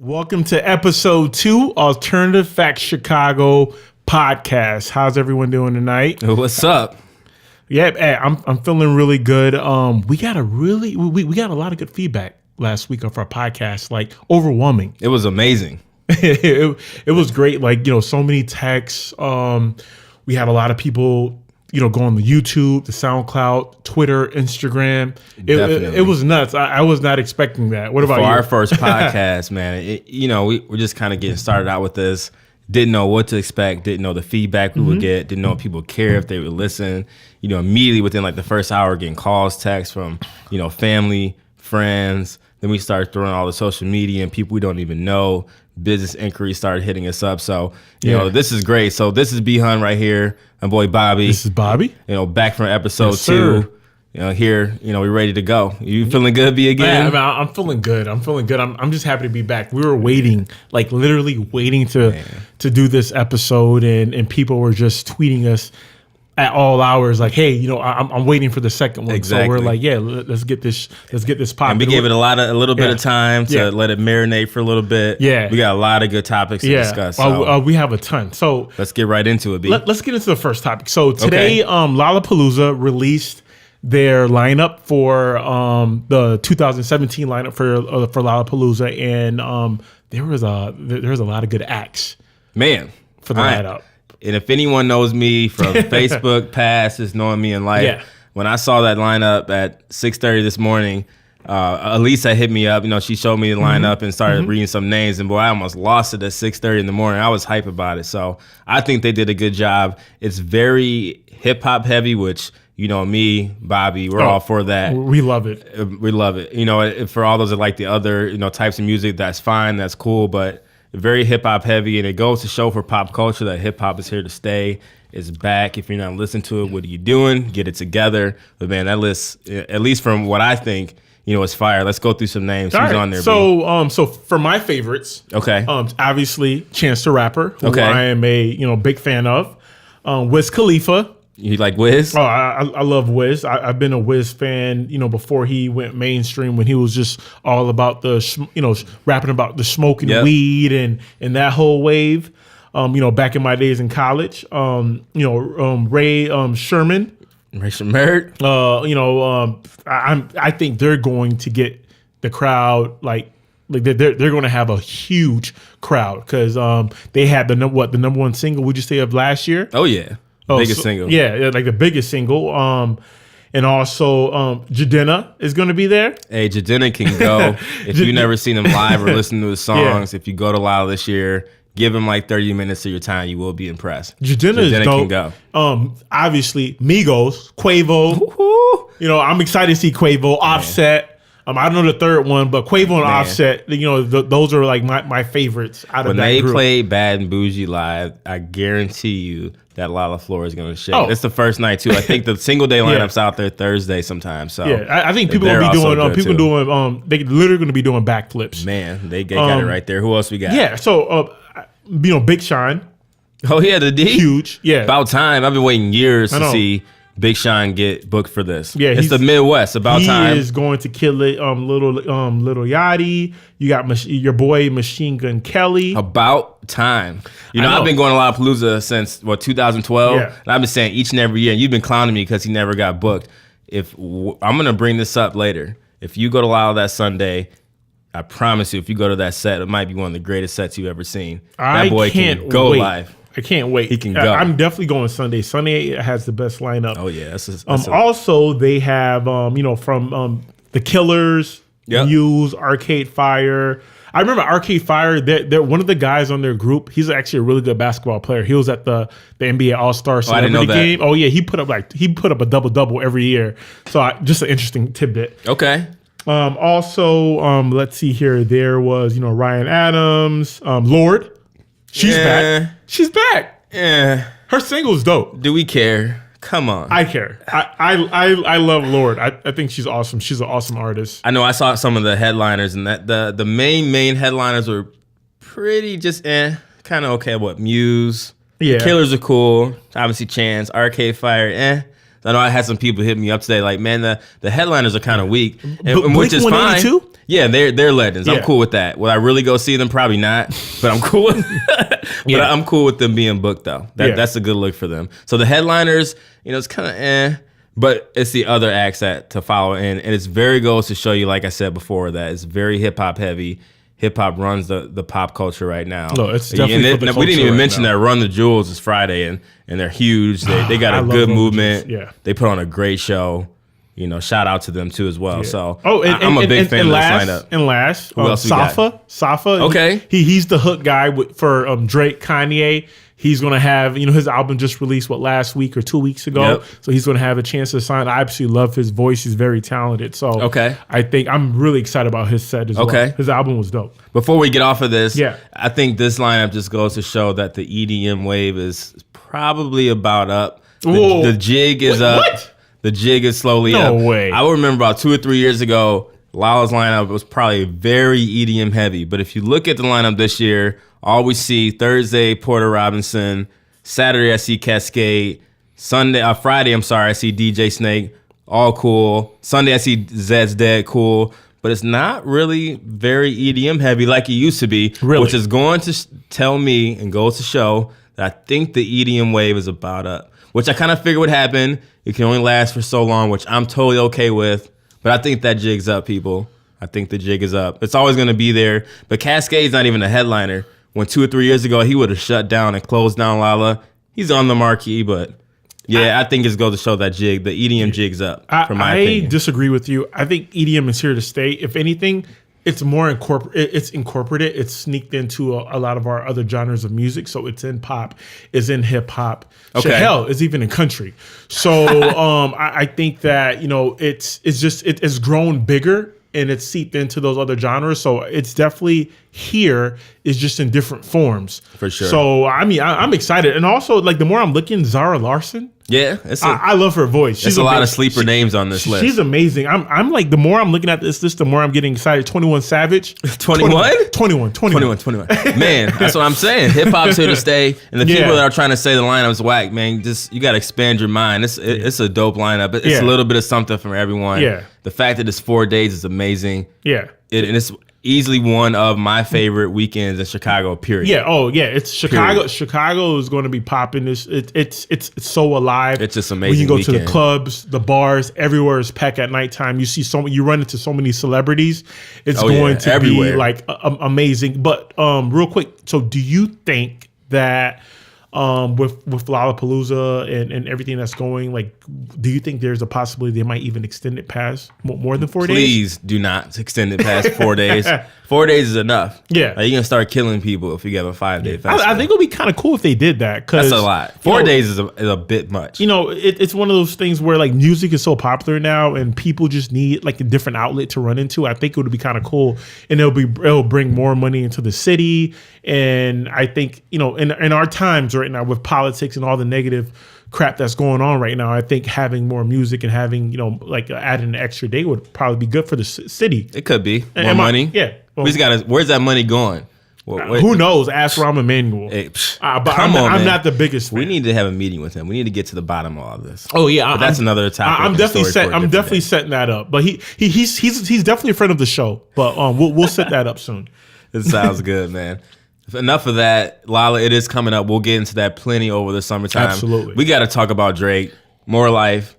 Welcome to episode 2, Alternative Facts Chicago podcast. How's everyone doing tonight? What's up? Yeah, hey, I'm feeling really good. We got a lot of good feedback last week of our podcast, like overwhelming. It was amazing. it was great. Like, so many texts. We had a lot of people, go on the YouTube, the SoundCloud, Twitter, Instagram. It was nuts. I was not expecting that. What about you? For our first podcast, man, we're just kind of getting started out with this. Didn't know what to expect. Didn't know the feedback we would get. Didn't know if people care, if they would listen. Immediately within like the first hour, getting calls, texts from, family, friends. Then we started throwing all the social media and people we don't even know. Business inquiries started hitting us up. So, this is great. So this is B-Hun right here. My boy Bobby. This is Bobby. Back from episode 2. Here, we're ready to go. You feeling good, B, again? Yeah, I'm feeling good. I'm just happy to be back. We were waiting, like literally waiting to do this episode, and people were just tweeting us at all hours, like, hey, I'm waiting for the second one. Exactly. So we're like, yeah, let's get this popping. And we gave it a little bit of time to let it marinate for a little bit. Yeah. We got a lot of good topics to discuss. So we have a ton. So let's get right into it, B. Let's get into the first topic. So today, Lollapalooza released their lineup for the 2017 lineup for Lollapalooza, and there was a lot of good acts, man, for the lineup. And if anyone knows me from Facebook past, is knowing me in life, when I saw that lineup at 6:30 this morning, Elisa hit me up. She showed me the lineup and started reading some names, and boy, I almost lost it at 6:30 in the morning. I was hype about it, so I think they did a good job. It's very hip hop heavy, which me, Bobby, we're all for that. We love it. We love it. For all those that like the other types of music, that's fine, that's cool, but very hip hop heavy, and it goes to show for pop culture that hip hop is here to stay. It's back. If you're not listening to it, what are you doing? Get it together. But man, that list, at least from what I think, is fire. Let's go through some names. Who's on there? So for my favorites, obviously Chance the Rapper, who I am a big fan of. Wiz Khalifa. You like Wiz? Oh, I love Wiz. I've been a Wiz fan, before he went mainstream, when he was just all about the, rapping about the smoking weed and that whole wave. Back in my days in college, Ray Sherman. Ray Sherman. I think they're going to get the crowd like they're going to have a huge crowd because they had the number one single, would you say, of last year? Oh yeah. Biggest single. Yeah, like the biggest single. And also Jadena is going to be there. Hey, Jadena can go. If you've never seen him live or listened to his songs, if you go to Lala this year, give him like 30 minutes of your time. You will be impressed. Jadena is dope. Can go. Obviously, Migos, Quavo. Woo-hoo. I'm excited to see Quavo, Offset. I don't know the third one, but Quavo and Offset, those are like my favorites out of that group. When they play Bad and Bougie live, I guarantee you that Lala floor is going to shake. It's the first night too. I think the single day lineup's out there Thursday sometime. So I think people will be doing they literally going to be doing backflips. Man, they got it right there. Who else we got? Yeah, so Big Sean. Oh yeah, the D. Huge. Yeah. About time. I've been waiting years to see Big Sean get booked for this. Yeah, it's the Midwest. About time. He is going to kill it. Little Yachty. You got your boy Machine Gun Kelly. About time. I've been going to Lollapalooza since 2012. Yeah. And I've been saying each and every year. And you've been clowning me because he never got booked. I'm gonna bring this up later. If you go to Lolla that Sunday, I promise you, if you go to that set, it might be one of the greatest sets you've ever seen. That boy can go live. I can't wait. He can go. I'm definitely going Sunday. Sunday has the best lineup. Oh yeah. Also, they have from the Killers, Muse, Arcade Fire. I remember Arcade Fire. They're one of the guys on their group. He's actually a really good basketball player. He was at the NBA All-Star Celebrity game. Oh yeah, he put up a double every year. So just an interesting tidbit. Okay. Also, let's see here. There was Ryan Adams, Lorde. She's back. She's back. Yeah. Her single's dope. Do we care? Come on. I care. I love Lorde. I think she's awesome. She's an awesome artist. I know I saw some of the headliners, and that the main headliners were pretty just kind of okay. Muse. Yeah. Killers are cool. Obviously Chance, Arcade Fire, I know I had some people hit me up today like, man, the headliners are kind of weak, which is fine. Yeah, they're legends. Yeah. I'm cool with that. Will I really go see them? Probably not. But I'm cool. But I'm cool with them being booked though. That's a good look for them. So the headliners, it's kind of but it's the other acts that to follow in, and it's very goes to show you, like I said before, that it's very hip hop heavy. Hip hop runs the pop culture right now. No, it's definitely for the culture we didn't even right mention now. that Run the Jewels is Friday, and they're huge. They got a good movement. Yeah, they put on a great show. Shout out to them too as well. Yeah. So I'm a big fan of this lineup. And last, who else we got? Safa. Okay, he's the hook guy for Drake, Kanye. He's gonna have his album just released last week or 2 weeks ago. Yep. So he's gonna have a chance to sign. I absolutely love his voice. He's very talented. So I think I'm really excited about his set as well. His album was dope. Before we get off of this, I think this lineup just goes to show that the EDM wave is probably about up. The jig is up. What? The jig is slowly up. No way. I remember about 2 or 3 years ago, Lala's lineup was probably very EDM heavy. But if you look at the lineup this year, all we see Thursday, Porter Robinson. Saturday, I see Cascade. Friday, I see DJ Snake. All cool. Sunday, I see Zed's Dead. Cool. But it's not really very EDM heavy like it used to be. Really? Which is going to tell me and goes to show that I think the EDM wave is about up. Which I kind of figured would happen. It can only last for so long, which I'm totally okay with. But I think that jig's up, people. I think the jig is up. It's always going to be there. But Cascade's not even a headliner. When 2 or 3 years ago, he would have shut down and closed down Lala. He's on the marquee, but I think it's going to show that jig. The EDM jig's up, from my opinion. I disagree with you. I think EDM is here to stay. If anything, it's more incorporated. It's sneaked into a lot of our other genres of music. So it's in pop, it's in hip hop. Okay. Hell, it's even in country. So I think that it's grown bigger and it's seeped into those other genres. So it's definitely here. It's just in different forms. For sure. So I mean, I'm excited, and also the more I'm looking, Zara Larsson. Yeah, I love her voice. There's a lot of sleeper names on this list. She's amazing. I'm the more I'm looking at this list, the more I'm getting excited. 21 Savage. 21? 21. 21. Man, that's what I'm saying. Hip hop's here to stay. And the people that are trying to say the lineup's whack, man, you got to expand your mind. It's a dope lineup. It's a little bit of something from everyone. Yeah. The fact that it's 4 days is amazing. Yeah. And it's easily one of my favorite weekends in Chicago, period. Yeah. Oh, yeah. It's Chicago. Period. Chicago is going to be popping. It's so alive. It's just amazing. When you go weekend. to the clubs, the bars, everywhere is packed at nighttime. You run into so many celebrities. It's going to everywhere. be amazing. But real quick, so do you think that with Lollapalooza and everything that's going, do you think there's a possibility they might even extend it past more than 4 days? Please do not extend it past 4 days. 4 days is enough. Yeah. You're going to start killing people if you have a 5-day festival. I think it would be kind of cool if they did that. That's a lot. 4 days is a bit much. It's one of those things where music is so popular now and people just need a different outlet to run into. I think it would be kind of cool, and it'll bring more money into the city. And I think, in our times right now with politics and all the negative crap that's going on right now, I think having more music and having, adding an extra day would probably be good for the city. It could be. More money. Yeah. Well, we just gotta, where's that money going? Who knows? Ask Rahm Emanuel. Hey, but I'm not the biggest fan. We need to have a meeting with him. We need to get to the bottom of all this. Oh yeah, but that's another topic. I'm definitely setting that up. But he's definitely a friend of the show. But we'll set that up soon. It sounds good, man. Enough of that. Lala, it is coming up. We'll get into that plenty over the summertime. Absolutely. We got to talk about Drake. More life.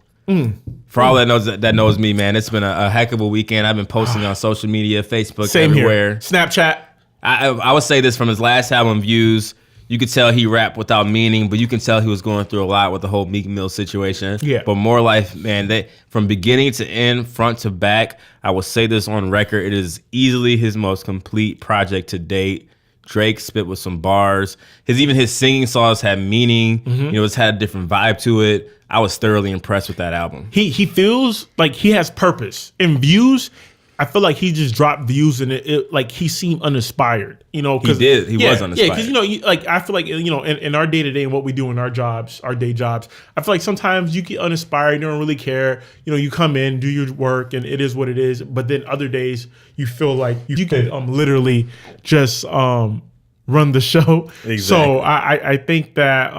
For all that knows me, man, it's been a heck of a weekend. I've been posting on social media, Facebook, Same everywhere. Here. Snapchat. I would say this from his last album, Views. You could tell he rapped without meaning, but you can tell he was going through a lot with the whole Meek Mill situation. Yeah. But More Life, man, from beginning to end, front to back, I will say this on record, it is easily his most complete project to date. Drake spit with some bars. His singing songs had meaning. It's had a different vibe to it. I was thoroughly impressed with that album. He feels like he has purpose. In Views, I feel like he just dropped Views and it he seemed uninspired. He did. He was uninspired. Yeah, because I feel like in our day to day and what we do in our jobs, our day jobs, I feel like sometimes you get uninspired. You don't really care. You come in, do your work, and it is what it is. But then other days you feel like you could literally just run the show. Exactly. So I think that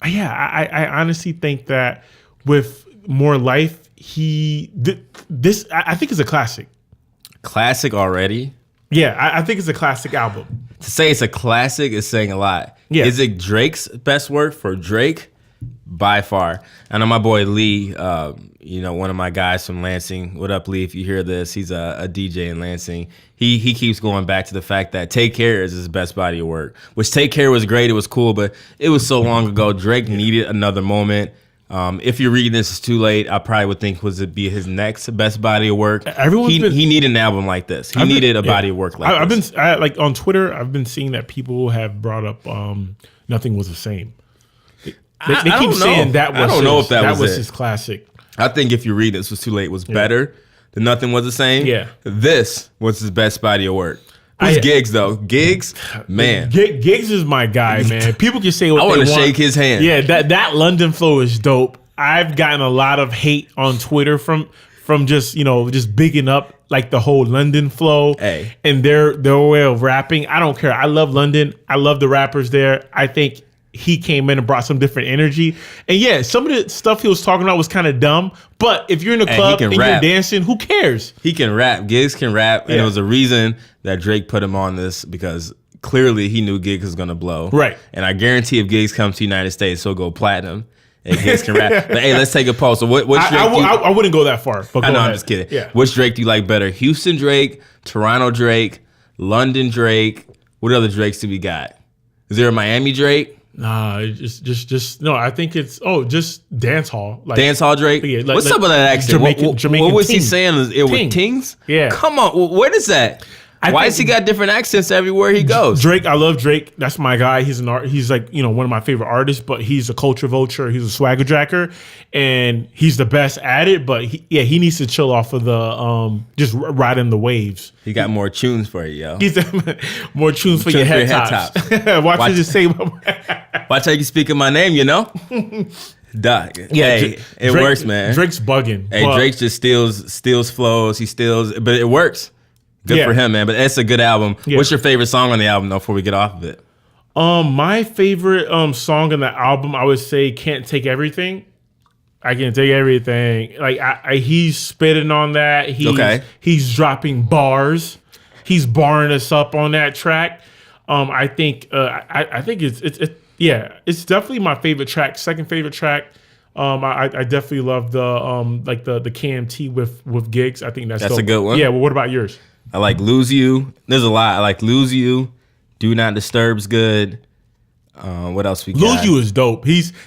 I honestly think that with More Life, I think it's a classic. Classic already? Yeah, I think it's a classic album. To say it's a classic is saying a lot. Yeah. Is it Drake's best work? For Drake, by far. I know my boy Lee, one of my guys from Lansing. What up, Lee? If you hear this, he's a DJ in Lansing. He keeps going back to the fact that Take Care is his best body of work. Which Take Care was great. It was cool, but it was so long ago. Drake needed another moment. If you're reading this, it's too late. I probably would think was it be his next best body of work. He needed an album like this. He needed a body of work like this. Like on Twitter, I've been seeing that people have brought up Nothing Was the Same. They keep saying that was. I don't know if that was his classic. I think if you read this was too late was better than Nothing Was the Same. Yeah, this was his best body of work. Who's Giggs though? Giggs, man. Giggs is my guy, man. People can say what they want. I want to shake his hand. Yeah, that London flow is dope. I've gotten a lot of hate on Twitter from just bigging up like the whole London flow and their way of rapping. I don't care. I love London. I love the rappers there. I think he came in and brought some different energy. And yeah, some of the stuff he was talking about was kind of dumb. But if you're in a club and you're dancing, who cares? He can rap. Giggs can rap. And there was a reason that Drake put him on this because clearly he knew Giggs was going to blow. Right. And I guarantee if Giggs comes to the United States, he'll go platinum. And Giggs can rap. But hey, let's take a pulse. So what Drake I wouldn't go that far. But I'm just kidding. Yeah. Which Drake do you like better? Houston Drake, Toronto Drake, London Drake. What other Drakes do we got? Is there a Miami Drake? Nah, just no. I think it's just dance hall. Like, dance hall Drake. Yeah, what's up with that accent? Jamaican what was ting. He saying? It was tings. Yeah. Come on, what is that? Why has he got different accents everywhere he goes? Drake, I love Drake. That's my guy. He's an art. He's like one of my favorite artists. But he's a culture vulture. He's a swagger jacker, and he's the best at it. But he needs to chill off of the just riding the waves. He got more tunes for you, yo. He's more tunes for your head tops. Watch it just say. Watch how you speak in my name, you know? Doc. Yeah, hey, it works, man. Drake's bugging. Hey, Drake just steals flows. He steals, but it works. Good for him, man. But it's a good album. Yeah. What's your favorite song on the album, though, before we get off of it? My favorite song on the album, I would say Can't Take Everything. I Can't Take Everything. Like, he's spitting on that. He's dropping bars. He's barring us up on that track. I think it's definitely my favorite track. Second favorite track. I definitely love the KMT with Giggs. I think that's dope. A good one. Yeah. Well, what about yours? I like Lose You. There's a lot. I like Lose You. Do Not Disturb's good. What else we got? Lose You is dope.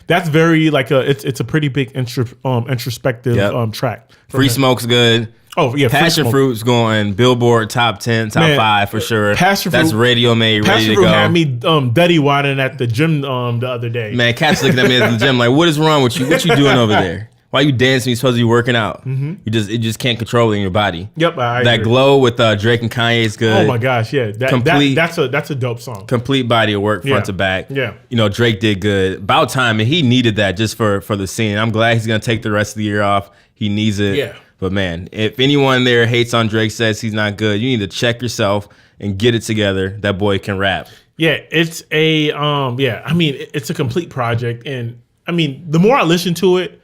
That's very it's a pretty big introspective track. Free Smoke's good. Oh yeah, Passion Fruit's going Billboard top 10, top 5 for sure. Passion Fruit, that's radio made, ready to go. Had me Duddy whining at the gym the other day. Man, Cat's looking at me at the gym like, what is wrong with you? What you doing over there? Why you dancing? You're supposed to be working out. Mm-hmm. You just can't control it in your body. Yep, that agree. Glow with Drake and Kanye is good. Oh my gosh, yeah, that's a dope song. Complete body of work, front to back. Yeah, Drake did good. About time, and he needed that just for the scene. I'm glad he's gonna take the rest of the year off. He needs it. Yeah. But man, if anyone there hates on Drake, says he's not good, you need to check yourself and get it together. That boy can rap. Yeah, it's a it's a complete project, and I mean, the more I listen to it,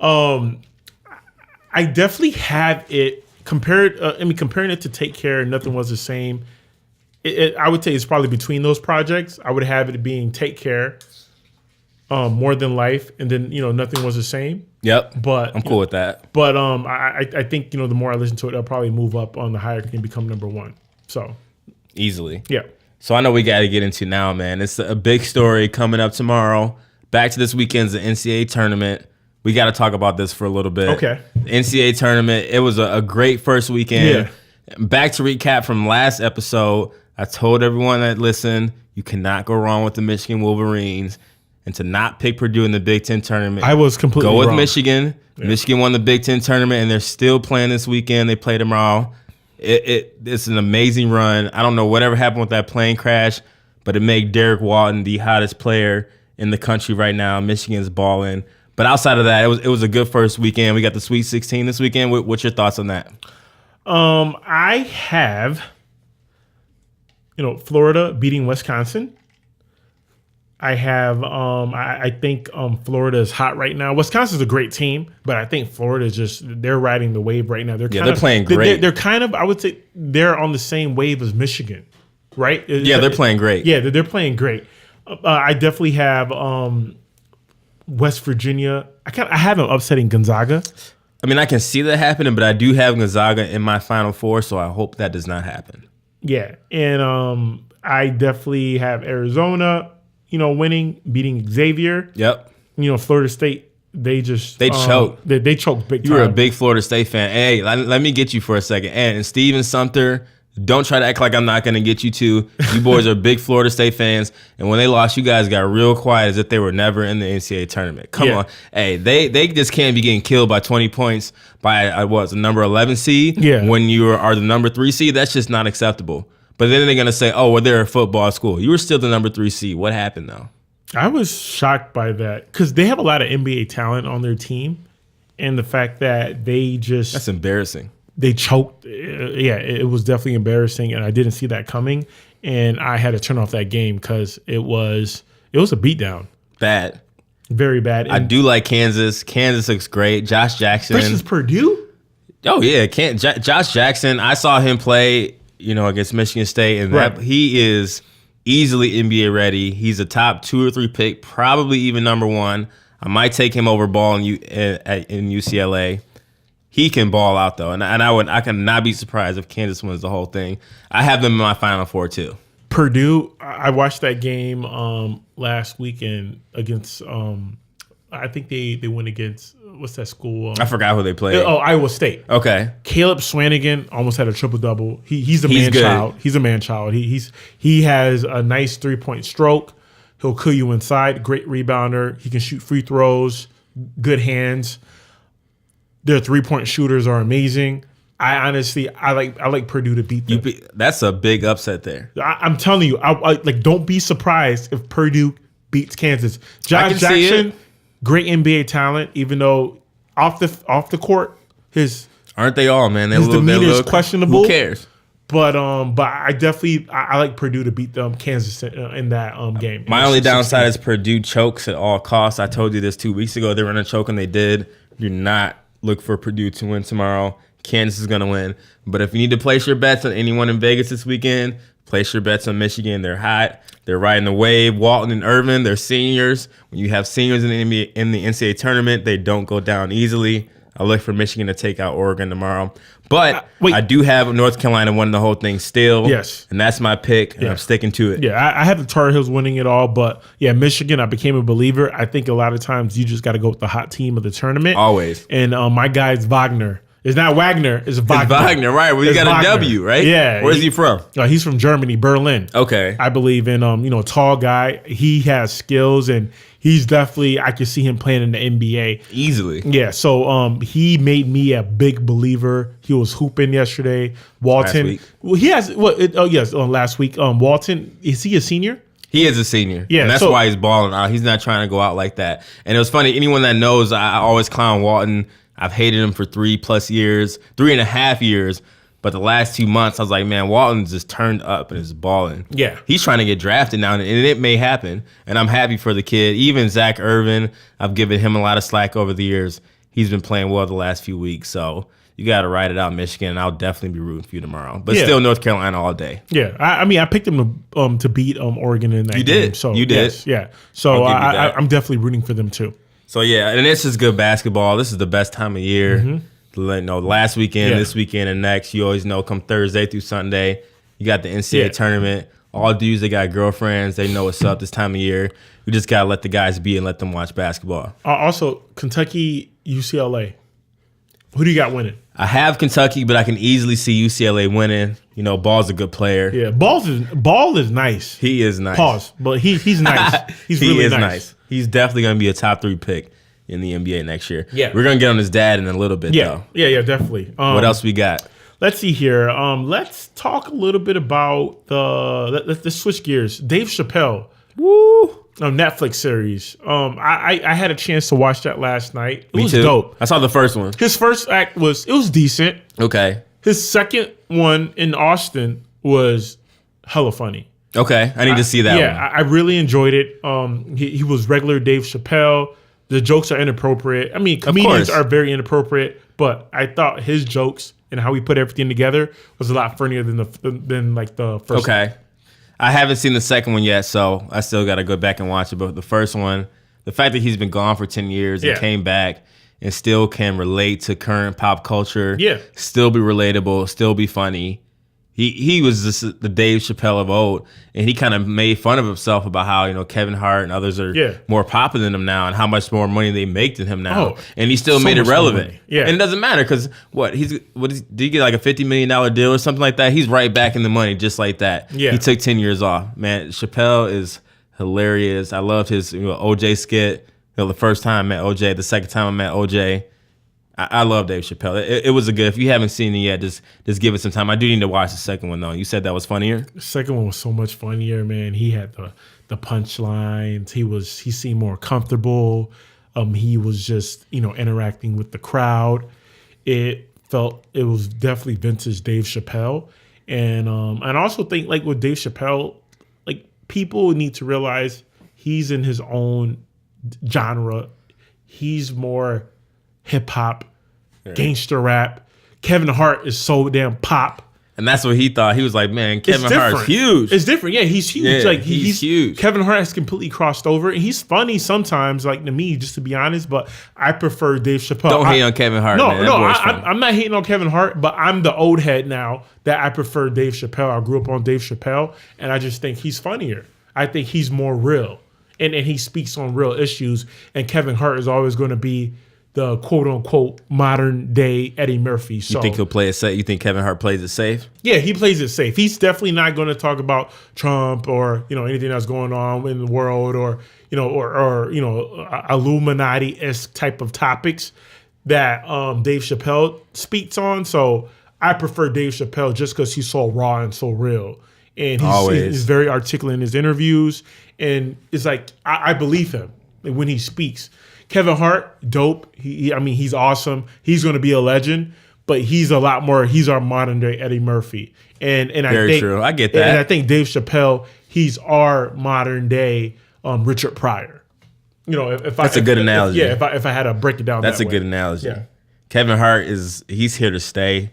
I definitely have it compared. Comparing it to Take Care, Nothing Was the Same. I would say it's probably between those projects. I would have it being Take Care, More Than Life, and then Nothing Was the Same. Yep, but I'm cool with that. But I think the more I listen to it, I'll probably move up on the hierarchy and become number one. So easily, yeah. So I know we got to get into now, man. It's a big story coming up tomorrow. Back to this weekend's the NCAA tournament. We got to talk about this for a little bit. Okay. The NCAA tournament. It was a great first weekend. Yeah. Back to recap from last episode. I told everyone that listened, you cannot go wrong with the Michigan Wolverines. And to not pick Purdue in the Big Ten tournament. I was completely wrong. Go with Michigan. Yeah. Michigan won the Big Ten tournament, and they're still playing this weekend. They play tomorrow. It's an amazing run. I don't know whatever happened with that plane crash, but it made Derek Walton the hottest player in the country right now. Michigan's balling. But outside of that, it was a good first weekend. We got the Sweet 16 this weekend. What's your thoughts on that? I have, Florida beating Wisconsin. I have I think Florida is hot right now. Wisconsin's a great team, but I think Florida is just they're riding the wave right now. They're playing great. They're kind of, I would say, they're on the same wave as Michigan, right? They're playing great. Yeah, they're playing great. I definitely have West Virginia. I have them upsetting Gonzaga. I mean, I can see that happening, but I do have Gonzaga in my Final Four, so I hope that does not happen. Yeah, and I definitely have Arizona, winning, beating Xavier. Yep. Florida State, they choked. They choked big time. You were a big Florida State fan. Hey, let me get you for a second. And Steven Sumter, don't try to act like I'm not going to get you too. You boys are big Florida State fans. And when they lost, you guys got real quiet as if they were never in the NCAA tournament. Come on. Hey, they just can't be getting killed by 20 points by, the number 11 seed? Yeah. When you are the number 3 seed? That's just not acceptable. But then they're going to say, oh, well, they're a football school. You were still the number 3 seed. What happened, though? I was shocked by that because they have a lot of NBA talent on their team. And the fact that that's embarrassing. They choked. It was definitely embarrassing, and I didn't see that coming. And I had to turn off that game because it was a beatdown. Bad. Very bad. And I do like Kansas. Kansas looks great. Josh Jackson. Versus Purdue? Oh, yeah. Josh Jackson, I saw him play, against Michigan State, and he is easily NBA ready. He's a top 2 or 3 pick, probably even number 1. I might take him over Ball in UCLA. He can ball out though, and I can not be surprised if Kansas wins the whole thing. I have them in my Final Four too. Purdue, I watched that game last weekend against. I think they went against what's that school? I forgot who they played. Iowa State. Okay. Caleb Swanigan almost had a triple-double. He's a man-child. He's a man-child. He has a nice 3-point stroke. He'll kill you inside. Great rebounder. He can shoot free throws. Good hands. Their 3-point shooters are amazing. I like Purdue to beat them. That's a big upset there. I'm telling you, I don't be surprised if Purdue beats Kansas. Josh Jackson, great NBA talent, even though off the court, aren't they all, man? His demeanor is questionable. Who cares? But I definitely like Purdue to beat them Kansas in that game. My only downside is Purdue chokes at all costs. I told you this 2 weeks ago. They were going to choke and they did. Do not look for Purdue to win tomorrow. Kansas is going to win. But if you need to place your bets on anyone in Vegas this weekend, place your bets on Michigan. They're hot. They're riding the wave. Walton and Irvin, they're seniors. When you have seniors in the NCAA tournament, they don't go down easily. I look for Michigan to take out Oregon tomorrow. But I do have North Carolina winning the whole thing still. Yes. And that's my pick, and I'm sticking to it. Yeah, I have the Tar Heels winning it all. But, yeah, Michigan, I became a believer. I think a lot of times you just got to go with the hot team of the tournament. Always. And my guy's Wagner. It's not Wagner. It's Wagner. It's Wagner, right. Well, you got Wagner. A W, right? Yeah. Where's he from? He's from Germany, Berlin. Okay. I believe in, tall guy. He has skills, and he's definitely, I can see him playing in the NBA. Easily. Yeah, so he made me a big believer. He was hooping yesterday. Walton. Last week. Well, he has, last week. Walton, is he a senior? He is a senior. Yeah. And that's why he's balling out. He's not trying to go out like that. And it was funny, anyone that knows, I always clown Walton. I've hated him for 3+ years, 3.5 years. But the last 2 months, I was like, man, Walton's just turned up and is balling. Yeah. He's trying to get drafted now, and it may happen. And I'm happy for the kid. Even Zach Irvin, I've given him a lot of slack over the years. He's been playing well the last few weeks. So you got to ride it out, Michigan, and I'll definitely be rooting for you tomorrow. But still North Carolina all day. Yeah. I picked him to beat Oregon in that game. You did. So, you did. Yes, yeah. So I'm definitely rooting for them, too. So, yeah, and this is good basketball. This is the best time of year. Mm-hmm. Last weekend, this weekend, and next. You always know come Thursday through Sunday, you got the NCAA tournament. All dudes, they got girlfriends. They know what's up this time of year. We just got to let the guys be and let them watch basketball. Also, Kentucky, UCLA. Who do you got winning? I have Kentucky, but I can easily see UCLA winning. Ball's a good player. Yeah, Ball is nice. He is nice. Pause. But he's nice. He's really nice. He's definitely going to be a top 3 pick in the NBA next year. Yeah. We're going to get on his dad in a little bit, though. Yeah, definitely. What else we got? Let's see here. Let's talk a little bit about let's switch gears. Dave Chappelle. Woo! Netflix series. I had a chance to watch that last night. It was too. dope. I saw the first one. His first act was decent. Okay. His second one in Austin was hella funny. Okay, I need to see that one. Yeah, I really enjoyed it. He was regular Dave Chappelle. The jokes are inappropriate. I mean, comedians are very inappropriate, but I thought his jokes and how he put everything together was a lot funnier than the first. Okay. one. I haven't seen the second one yet, so I still got to go back and watch it. But the first one, the fact that he's been gone for 10 years and came back and still can relate to current pop culture, still be relatable, still be funny. He was just the Dave Chappelle of old, and he kind of made fun of himself about how Kevin Hart and others are more popular than him now, and how much more money they make than him now, and he still made it relevant. Yeah, and it doesn't matter because did he get like a $50 million deal or something like that? He's right back in the money just like that. Yeah, he took 10 years off. Man, Chappelle is hilarious. I loved his OJ skit. The first time I met OJ, the second time I met OJ. I love Dave Chappelle. It was a good. If you haven't seen it yet, just give it some time. I do need to watch the second one though. You said that was funnier. The second one was so much funnier, man. He had the punchlines. He seemed more comfortable. He was just interacting with the crowd. It was definitely vintage Dave Chappelle, and I also think like with Dave Chappelle, like people need to realize he's in his own genre. He's more hip hop, gangster rap. Kevin Hart is so damn pop. And that's what he thought. He was like, man, Kevin Hart's huge. It's different. Yeah, he's huge. Yeah, he's huge. Kevin Hart has completely crossed over. And he's funny sometimes, like to me, just to be honest, but I prefer Dave Chappelle. Don't hate on Kevin Hart, man. No, I'm not hating on Kevin Hart, but I'm the old head now that I prefer Dave Chappelle. I grew up on Dave Chappelle, and I just think he's funnier. I think he's more real. And he speaks on real issues. And Kevin Hart is always going to be the quote unquote modern day Eddie Murphy. So, you think he'll play it safe? You think Kevin Hart plays it safe? Yeah, he plays it safe. He's definitely not going to talk about Trump or anything that's going on in the world or Illuminati-esque type of topics that Dave Chappelle speaks on. So I prefer Dave Chappelle just because he's so raw and so real, and he's very articulate in his interviews, and it's like I believe him when he speaks. Kevin Hart, dope. He's awesome. He's going to be a legend, but he's a lot more. He's our modern day Eddie Murphy, and I think true. I get that. And I think Dave Chappelle, he's our modern day Richard Pryor. That's a good analogy. Yeah, if I had to break it down, that's a good analogy. Yeah. Kevin Hart he's here to stay.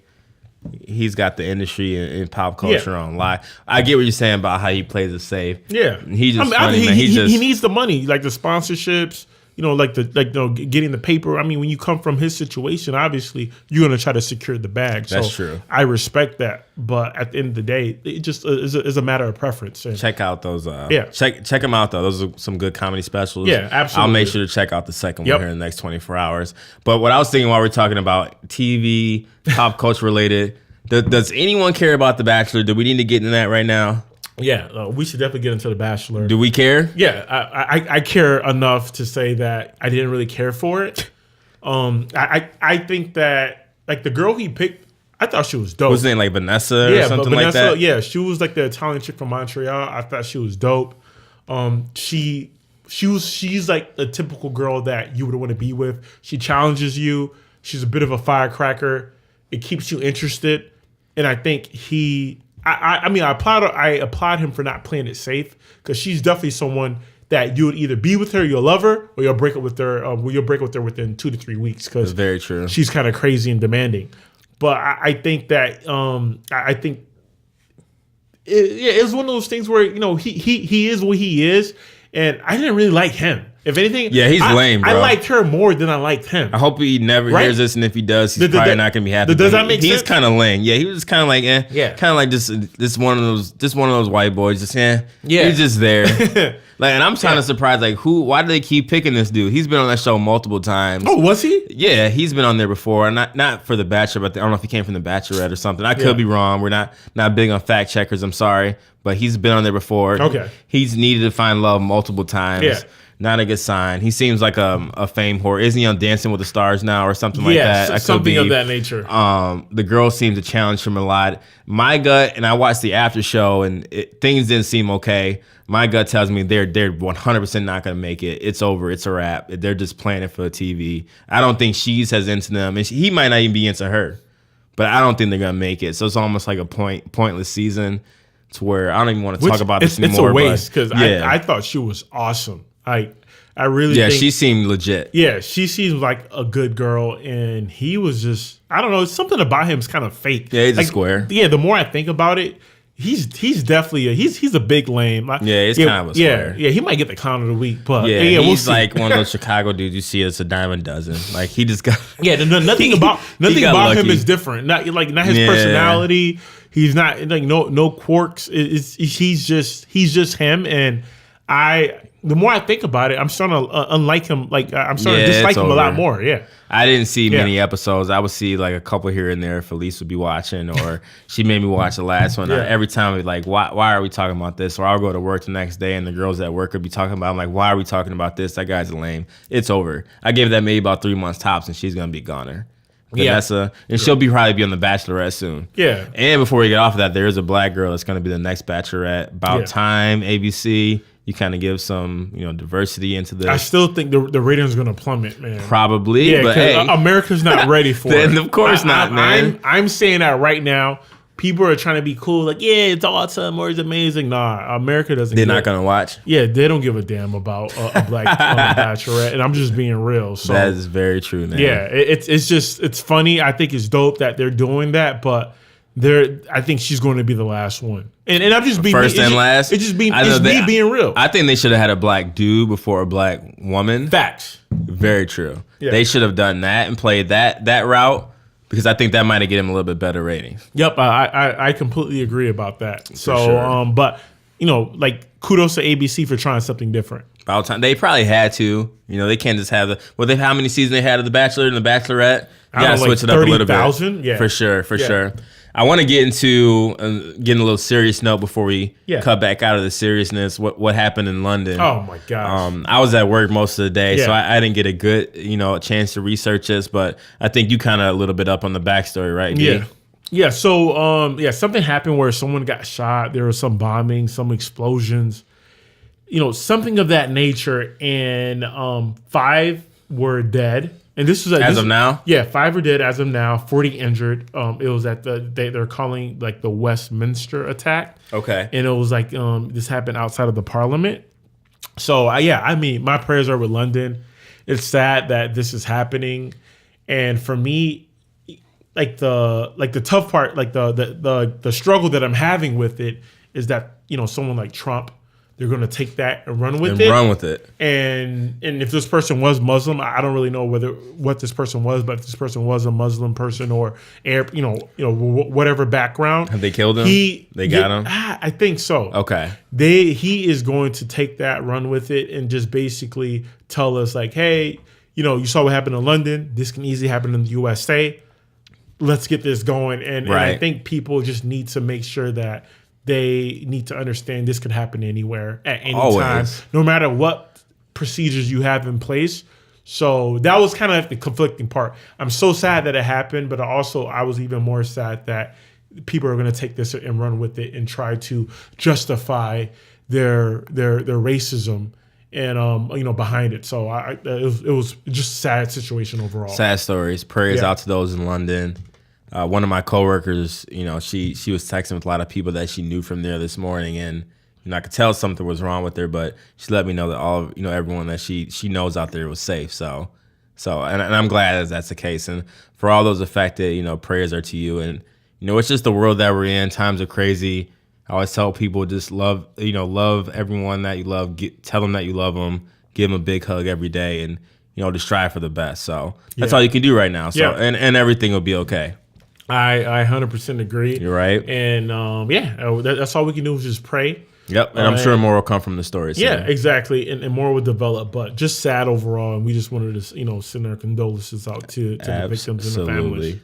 He's got the industry and pop culture on live. I get what you're saying about how he plays it safe. Yeah, he's just funny, man. He needs the money, like the sponsorships. Getting the paper. I mean, when you come from his situation, obviously you're going to try to secure the bag. That's true. I respect that, but at the end of the day, it just is a matter of preference. And check out those. Check them out though. Those are some good comedy specials. Yeah, absolutely. I'll make sure to check out the second one here in the next 24 hours. But what I was thinking while we're talking about TV, pop culture related, does anyone care about The Bachelor? Do we need to get into that right now? Yeah, we should definitely get into The Bachelor. Do we care? Yeah, I care enough to say that I didn't really care for it. I think that like the girl he picked, I thought she was dope. Was her name like Vanessa or something like that? Yeah, she was like the Italian chick from Montreal. I thought she was dope. She's like the typical girl that you would want to be with. She challenges you. She's a bit of a firecracker. It keeps you interested, and I think I applaud him for not playing it safe because she's definitely someone that you would either be with her, you'll love her, or you'll break up with her. You'll break up with her within 2 to 3 weeks because very true. She's kind of crazy and demanding. But I think that I think it's one of those things where he is what he is, and I didn't really like him. If anything, he's lame, bro. I liked her more than I liked him. I hope he never hears this, and if he does, he's probably not gonna be happy. Does that make sense? He's kind of lame. Yeah, he was kind of like, kind of like just one of those white boys. He's just there. Like, and I'm kind of surprised. Like, why do they keep picking this dude? He's been on that show multiple times. Oh, was he? Yeah, he's been on there before. Not for The Bachelor, but I don't know if he came from The Bachelorette or something. I could be wrong. We're not big on fact checkers. I'm sorry, but he's been on there before. Okay, he's needed to find love multiple times. Yeah. Not a good sign. He seems like a fame whore. Isn't he on Dancing with the Stars now or something like that? Yeah, something of that nature. The girls seem to challenge him a lot. My gut, and I watched the after show, and things didn't seem okay. My gut tells me they're 100% not going to make it. It's over. It's a wrap. They're just playing it for the TV. I don't think she's as into them, and he might not even be into her. But I don't think they're going to make it. So it's almost like a pointless season. to where I don't even want to talk about this anymore. It's a waste because I thought she was awesome. I really think, she seemed legit. Yeah, she seems like a good girl, and he was just, I don't know, something about him is kind of fake. Yeah, he's a square. Yeah, the more I think about it, he's definitely he's a big lame. He's kind of a square. Yeah, he might get the clown of the week, but he's we'll see. like one of those Chicago dudes you see as a dime a dozen. Like he just got nothing about lucky. him is different. Not his personality. He's not like no quirks. He's just him, and the more I think about it, I'm starting to unlike him. Like I'm starting to dislike him a lot more. Yeah. I didn't see many episodes. I would see like a couple here and there. Felice would be watching, or she made me watch the last one. Every time I'd be like, why are we talking about this? Or I'll go to work the next day and the girls at work would be talking about it. I'm like, why are we talking about this? That guy's lame. It's over. I gave that maybe about 3 months tops and she's going to be goner. Vanessa, and she'll probably be on the Bachelorette soon. Yeah. And before we get off of that, there is a black girl that's going to be the next Bachelorette. About time, ABC. You kind of give some, diversity into this. I still think the rating's going to plummet, man. Probably, but hey, America's not ready for it. Then of course not, man. I'm saying that right now. People are trying to be cool, like, it's awesome or it's amazing. Nah, America doesn't. They're not going to watch. Yeah, they don't give a damn about a black bachelorette, and I'm just being real. So that is very true, man. Yeah, it's funny. I think it's dope that they're doing that, but I think she's going to be the last one. And I'm just being first and last. It's just me being real. I think they should have had a black dude before a black woman. Facts. Very true. Yeah. They should have done that and played that route. Because I think that might have given him a little bit better ratings. Yep, I completely agree about that. So, sure. But kudos to ABC for trying something different. About time. They probably had to. They can't just have how many seasons they had of The Bachelor and The Bachelorette? You gotta switch it up a little bit. 30,000? Yeah. For sure. I want to get into getting a little serious note before we cut back out of the seriousness. What happened in London? Oh my gosh! I was at work most of the day, so I didn't get a good chance to research this. But I think you kind of a little bit up on the backstory, right? Yeah. Yeah. So something happened where someone got shot. There was some bombing, some explosions, something of that nature, and 5 were dead. And this was as of now? Yeah, 5 are dead as of now, 40 injured. It was at they're calling like the Westminster attack. Okay. And it was like this happened outside of the Parliament. So my prayers are with London. It's sad that this is happening. And for me, the tough part, the struggle that I'm having with it is that, someone like Trump, they're going to take that and run with it. And if this person was Muslim, I don't really know what this person was, but if this person was a Muslim person or whatever background, have they killed him? They got him. I think so. Okay. He is going to take that, run with it, and just basically tell us like, hey, you saw what happened in London. This can easily happen in the USA. Let's get this going. And I think people just need to make sure that they need to understand this could happen anywhere at any time, no matter what procedures you have in place. So that was kind of like the conflicting part. I'm so sad that it happened, but I was even more sad that people are going to take this and run with it and try to justify their racism and behind it. So it was just a sad situation overall. Sad stories. Prayers out to those in London. One of my coworkers, she was texting with a lot of people that she knew from there this morning, and I could tell something was wrong with her, but she let me know that everyone that she knows out there was safe. So and I'm glad that's the case. And for all those affected, prayers are to you. And it's just the world that we're in. Times are crazy. I always tell people just love everyone that you love. Tell them that you love them. Give them a big hug every day, and to strive for the best. So that's all you can do right now. So and everything will be okay. I 100% agree. You're right. And that's all we can do is just pray. Yep, and I'm sure more will come from the story. So. Yeah, exactly, and more will develop. But just sad overall, and we just wanted to send our condolences out to the victims and the families.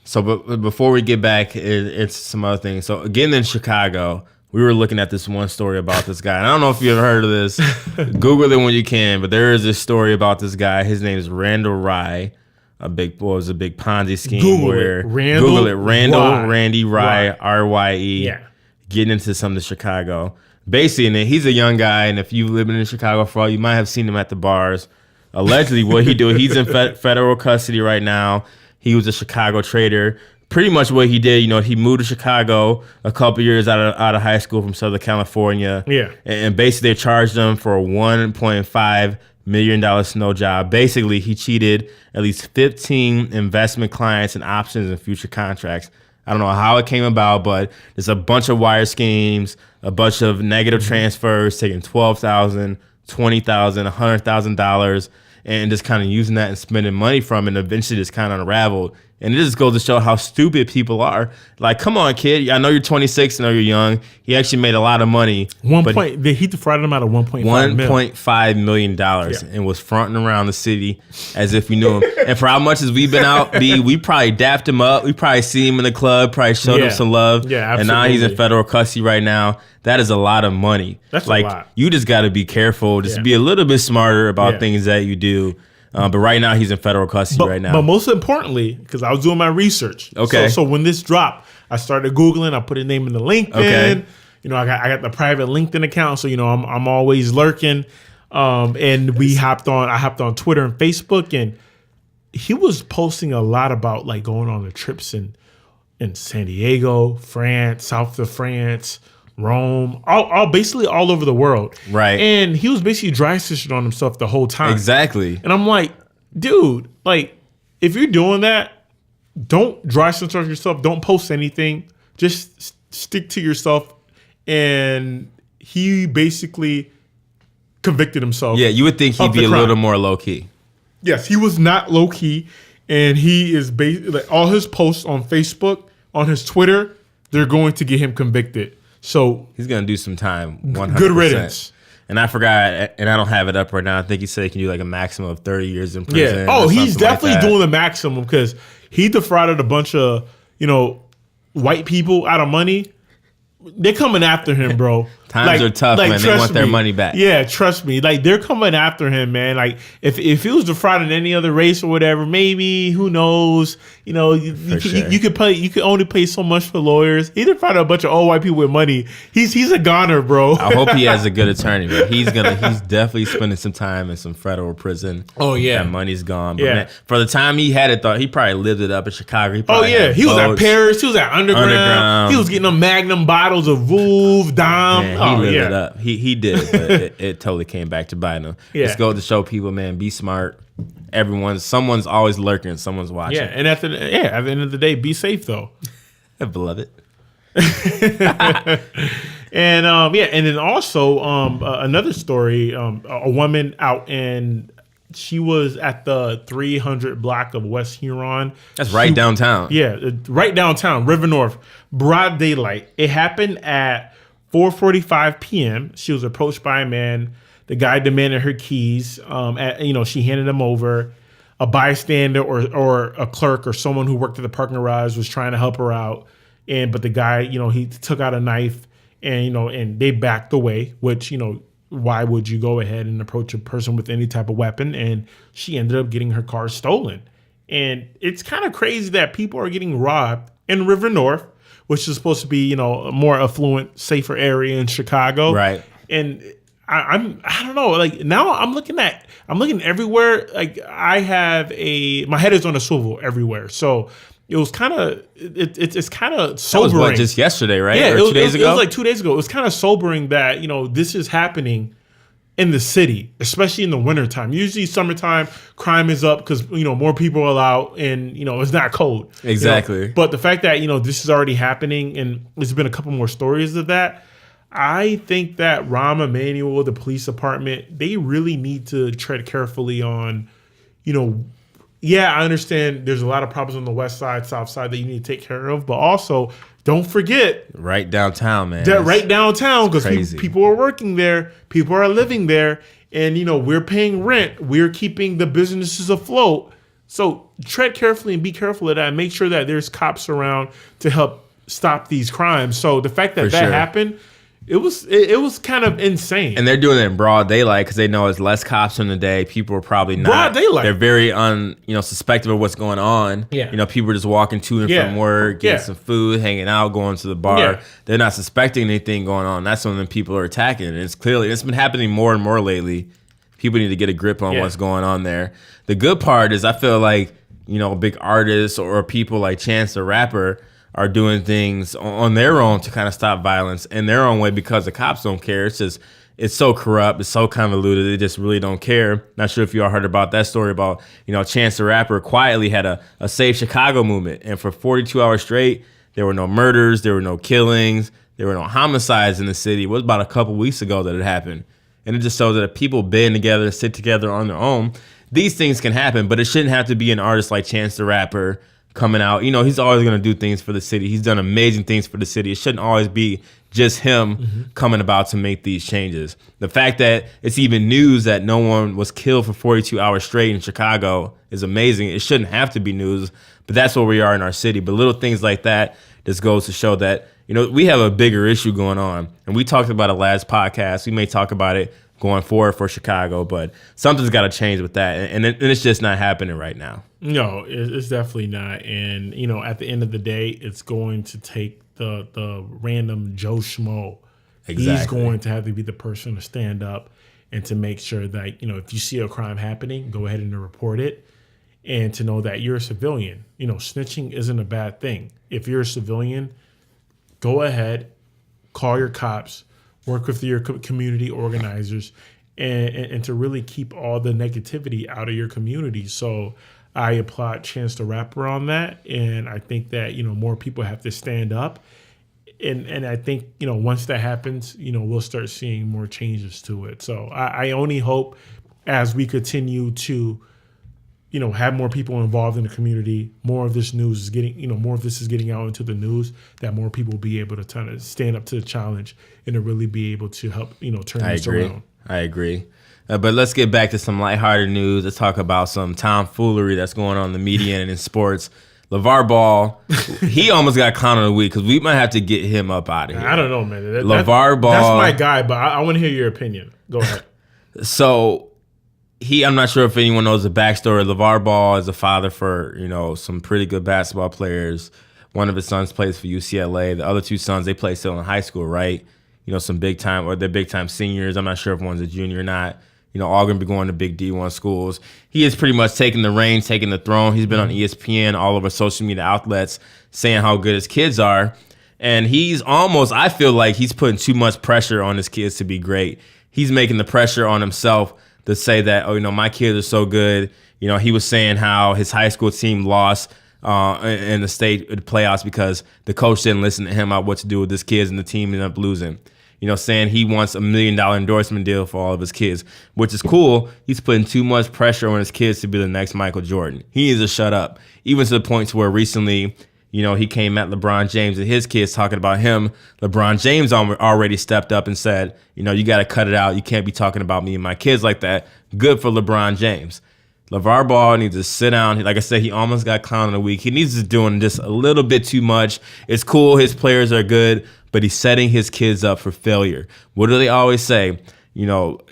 So, but before we get back into some other things, so again in Chicago, we were looking at this one story about this guy. And I don't know if you ever heard of this. Google it when you can. But there is this story about this guy. His name is Randall Rye. A big Ponzi scheme. Google it. Randall Randy Rye, R-Y-E. Yeah. Getting into some of Chicago. Basically, and he's a young guy, and if you've lived in Chicago for all, you might have seen him at the bars. Allegedly, what he do, he's in federal custody right now. He was a Chicago trader. pretty much what he did, he moved to Chicago a couple years out of high school from Southern California. Yeah. And basically they charged him for a $1.5 million snow job. Basically, he cheated at least 15 investment clients and options and future contracts. I don't know how it came about, but there's a bunch of wire schemes, a bunch of negative transfers, taking $12,000, $20,000, $100,000, and just kind of using that and spending money from it, and eventually just kind of unraveled. And it just goes to show how stupid people are. Like, come on, kid. I know you're 26. I know you're young. He actually made a lot of money. He defrauded him out of $1.5 million and was fronting around the city as if we knew him. And for how much as we've been out, we probably dapped him up. We probably see him in the club, probably showed him some love. Yeah, absolutely. And now he's in federal custody right now. That is a lot of money. That's a lot. You just got to be careful. Just be a little bit smarter about things that you do. But right now he's in federal custody right now. But most importantly, because I was doing my research. Okay. So when this dropped, I started Googling. I put his name in the LinkedIn. Okay. I got the private LinkedIn account. So I'm always lurking. And I hopped on Twitter and Facebook, and he was posting a lot about like going on the trips in San Diego, France, south of France, Rome, basically all over the world. Right. And he was basically dry stitching on himself the whole time. Exactly. And I'm like, dude, like, if you're doing that, don't dry stitch on yourself. Don't post anything. Just stick to yourself. And he basically convicted himself. Yeah, you would think he'd be a little more low key. Yes, he was not low key. And he is basically, like, all his posts on Facebook, on his Twitter, they're going to get him convicted. So he's gonna do some time. 100%. Good riddance. And I forgot, and I don't have it up right now. I think he said he can do like a maximum of 30 years in prison. Yeah. Oh, he's definitely doing the maximum because he defrauded a bunch of white people out of money. They're coming after him, bro. Times are tough, man. They want their money back. Yeah, trust me. Like, they're coming after him, man. Like, if he was defrauding any other race or whatever, maybe, who knows? You could only pay so much for lawyers. He defrauded a bunch of old white people with money. He's a goner, bro. I hope he has a good attorney, but he's definitely spending some time in some federal prison. Oh yeah, that money's gone. But man, for the time he had it, he probably lived it up in Chicago. He was at Paris. He was at Underground. He was getting them Magnum bottles of Vouv, Dom. He lived it up. He did, but it totally came back to bite him. Yeah. Just go to show people, man, be smart. Someone's always lurking, someone's watching. Yeah, and at the end of the day, be safe though. Beloved. And and then also another story, a woman out she was at the 300 block of West Huron. That's right downtown. Yeah, right downtown, River North, broad daylight. It happened at 4:45 p.m. She was approached by a man. The guy demanded her keys. She handed them over. A bystander or a clerk or someone who worked at the parking garage was trying to help her out. But the guy, he took out a knife and they backed away, which, why would you go ahead and approach a person with any type of weapon? And she ended up getting her car stolen. And it's kind of crazy that people are getting robbed in River North, which is supposed to be, a more affluent, safer area in Chicago. Right. And I don't know, like, now I'm looking everywhere. Like, my head is on a swivel everywhere. So it was kind of, it's kind of sobering. That was just yesterday, right? Yeah, or 2 days ago? It was like 2 days ago. It was kind of sobering that, this is happening in the city, especially in the wintertime. Usually summertime, crime is up because, more people are out and, it's not cold. Exactly. But the fact that, this is already happening and there's been a couple more stories of that, I think that Rahm Emanuel, the police department, they really need to tread carefully on, I understand there's a lot of problems on the west side, south side that you need to take care of, but also don't forget. Right downtown, man. Right downtown, because people are working there, people are living there, and, we're paying rent. We're keeping the businesses afloat. So tread carefully and be careful of that and make sure that there's cops around to help stop these crimes. So the fact that happened, it was kind of insane. And they're doing it in broad daylight because they know it's less cops in the day. People are probably not. Broad daylight. They're very suspective of what's going on. Yeah. People are just walking to and from work, getting some food, hanging out, going to the bar. Yeah. They're not suspecting anything going on. That's when the people are attacking. And it's been happening more and more lately. People need to get a grip on what's going on there. The good part is I feel like big artists or people like Chance the Rapper are doing things on their own to kind of stop violence in their own way because the cops don't care. It's just, it's so corrupt, it's so convoluted, they just really don't care. Not sure if you all heard about that story about, Chance the Rapper quietly had a Save Chicago movement, and for 42 hours straight, there were no murders, there were no killings, there were no homicides in the city. It was about a couple weeks ago that it happened. And it just shows that if people band together, sit together on their own, these things can happen, but it shouldn't have to be an artist like Chance the Rapper coming out. He's always going to do things for the city. He's done amazing things for the city. It shouldn't always be just him coming about to make these changes. The fact that it's even news that no one was killed for 42 hours straight in Chicago is amazing. It shouldn't have to be news, but that's where we are in our city. But little things like that just goes to show that, we have a bigger issue going on. And we talked about it last podcast. We may talk about it going forward for Chicago, but something's got to change with that. And it's just not happening right now. No, it's definitely not. And, at the end of the day, it's going to take the random Joe Schmo. Exactly. He's going to have to be the person to stand up and to make sure that, if you see a crime happening, go ahead and report it. And to know that you're a civilian. Snitching isn't a bad thing. If you're a civilian, go ahead, call your cops, work with your community organizers, and to really keep all the negativity out of your community. So I applaud Chance the Rapper on that, and I think that more people have to stand up, and I think once that happens, we'll start seeing more changes to it. So I only hope as we continue to have more people involved in the community, more of this news is getting, more of this is getting out into the news, that more people will be able to kind of stand up to the challenge and to really be able to help, turn this around. I agree. But let's get back to some lighthearted news. Let's talk about some tomfoolery that's going on in the media and in sports. Lavar Ball, he almost got clown of the week because we might have to get him up out of here. I don't know, man. Lavar Ball. That's my guy, but I want to hear your opinion. Go ahead. So I'm not sure if anyone knows the backstory. Lavar Ball is a father for, some pretty good basketball players. One of his sons plays for UCLA. The other two sons, they play still in high school, right? Some big time, or they're big time seniors. I'm not sure if one's a junior or not. All going to be going to big D1 schools. He has pretty much taken the reins, taken the throne. He's been on ESPN, all over social media outlets, saying how good his kids are. And he's almost, I feel like he's putting too much pressure on his kids to be great. He's making the pressure on himself to say that, my kids are so good. He was saying how his high school team lost in the state playoffs because the coach didn't listen to him about what to do with his kids, and the team ended up losing. Saying he wants $1 million endorsement deal for all of his kids, which is cool. He's putting too much pressure on his kids to be the next Michael Jordan. He needs to shut up. Even to the point to where recently, he came at LeBron James and his kids talking about him. LeBron James already stepped up and said, you got to cut it out. You can't be talking about me and my kids like that. Good for LeBron James. LeVar Ball needs to sit down. Like I said, he almost got clown of the week. He needs to be doing just a little bit too much. It's cool. His players are good, but he's setting his kids up for failure. What do they always say?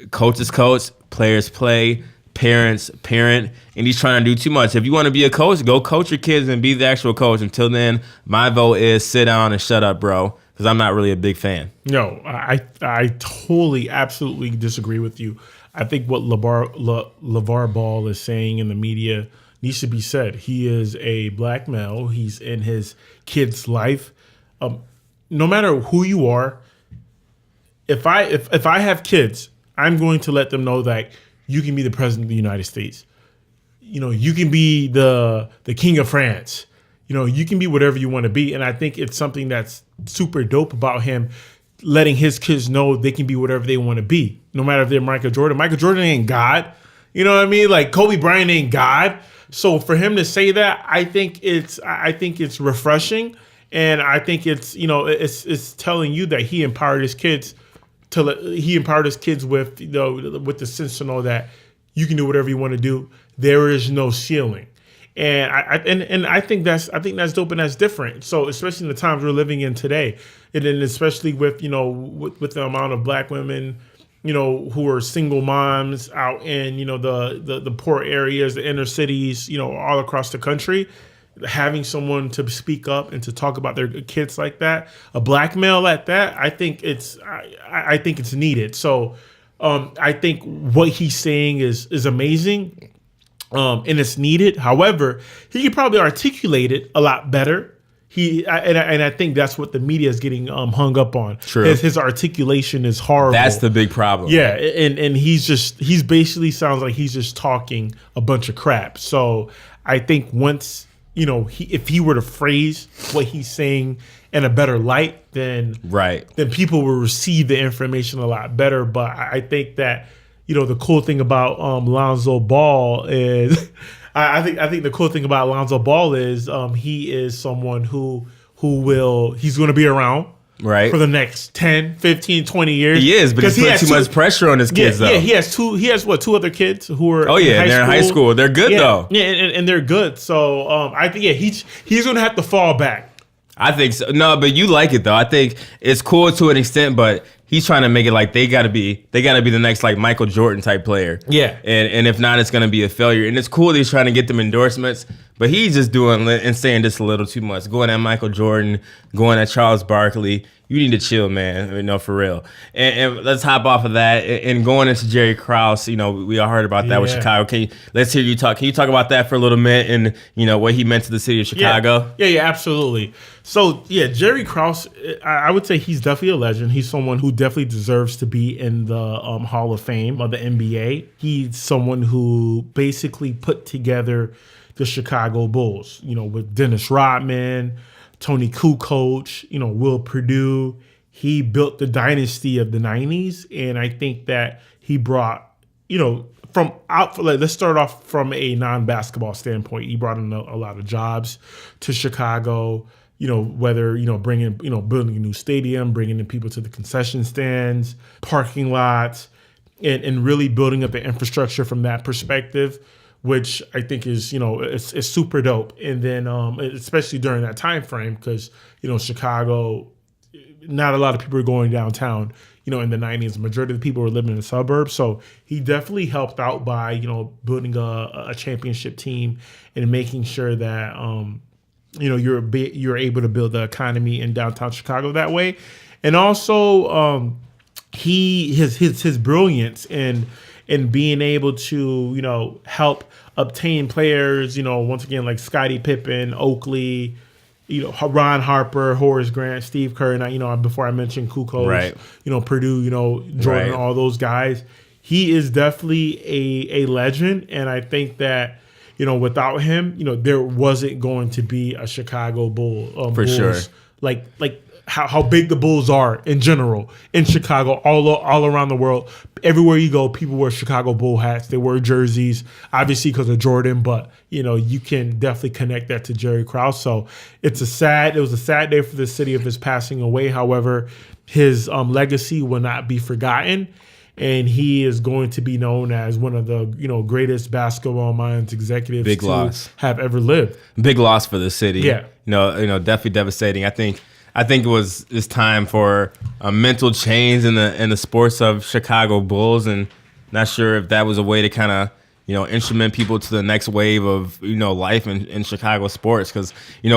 Coaches coach, players play, parents parent, and he's trying to do too much. If you want to be a coach, go coach your kids and be the actual coach. Until then, my vote is sit down and shut up, bro, because I'm not really a big fan. No, I totally, absolutely disagree with you. I think what LeVar Ball is saying in the media needs to be said. He is a black male. He's in his kid's life. No matter who you are, if I have kids, I'm going to let them know that you can be the president of the United States. You can be the king of France. You can be whatever you want to be. And I think it's something that's super dope about him, letting his kids know they can be whatever they want to be, no matter if they're Michael Jordan. Michael Jordan ain't God. You know what I mean? Like Kobe Bryant ain't God. So for him to say that, I think it's refreshing, and I think it's it's telling you that he empowered his kids with with the sense to know that you can do whatever you want to do. There is no ceiling. And I think that's dope, and that's different. So especially in the times we're living in today, and then especially with with the amount of black women, who are single moms out in the poor areas, the inner cities, all across the country, having someone to speak up and to talk about their kids like that, a black male at that, I think it's needed. So I think what he's saying is amazing. and it's needed. However, he could probably articulate it a lot better. I think that's what the media is getting hung up on. True. His articulation is horrible. That's the big problem. Yeah, and he's basically sounds like he's just talking a bunch of crap. So I think once, if he were to phrase what he's saying in a better light, then people will receive the information a lot better. But I think that, the cool thing about Lonzo Ball is I think the cool thing about Lonzo Ball is he is someone he's going to be around for the next 10, 15, 20 years. He is, but he put too much pressure on his kids though. Yeah, he has two other kids who are they're in high school. They're good though. Yeah, and they're good. So I think he's going to have to fall back. I think so. No, but you like it though. I think it's cool to an extent, but he's trying to make it like they gotta be the next like Michael Jordan type player. Yeah. And if not, it's gonna be a failure. And it's cool that he's trying to get them endorsements, but he's just doing and saying this a little too much. Going at Michael Jordan, going at Charles Barkley. You need to chill, man. For real. And let's hop off of that and going into Jerry Krause. We all heard about that with Chicago. Let's hear you talk. Can you talk about that for a little minute and what he meant to the city of Chicago? Yeah, absolutely. So Jerry Krause, I would say he's definitely a legend. He's someone who definitely deserves to be in the Hall of Fame of the NBA. He's someone who basically put together the Chicago Bulls. With Dennis Rodman, Tony Kukoc, Will Perdue. He built the dynasty of the 90s. And I think that he brought, let's start off from a non-basketball standpoint. He brought in a lot of jobs to Chicago, whether, bringing, building a new stadium, bringing in people to the concession stands, parking lots, and really building up the infrastructure from that perspective, which I think is, it's super dope. And then, especially during that time frame, because, Chicago, not a lot of people are going downtown, in the 90s. The majority of the people were living in the suburbs. So he definitely helped out by, building a championship team and making sure that, you're able to build the economy in downtown Chicago that way. And also, his brilliance in being able to, help obtain players, once again, like Scottie Pippen, Oakley, Ron Harper, Horace Grant, Steve Kerr, and before I mentioned Kukoc, Purdue, Jordan, all those guys. He is definitely a legend, and I think that without him, there wasn't going to be a Chicago Bulls. Sure. Like how big the Bulls are in general in Chicago, all around the world. Everywhere you go, people wear Chicago Bull hats. They wear jerseys, obviously because of Jordan, but you can definitely connect that to Jerry Krause. So it was a sad day for the city of his passing away. However, his legacy will not be forgotten, and he is going to be known as one of the greatest basketball minds, executives have ever lived. Big loss for the city. Yeah, definitely devastating. I think it's time for a mental change in the sports of Chicago Bulls, and not sure if that was a way to kind of instrument people to the next wave of life in Chicago sports, because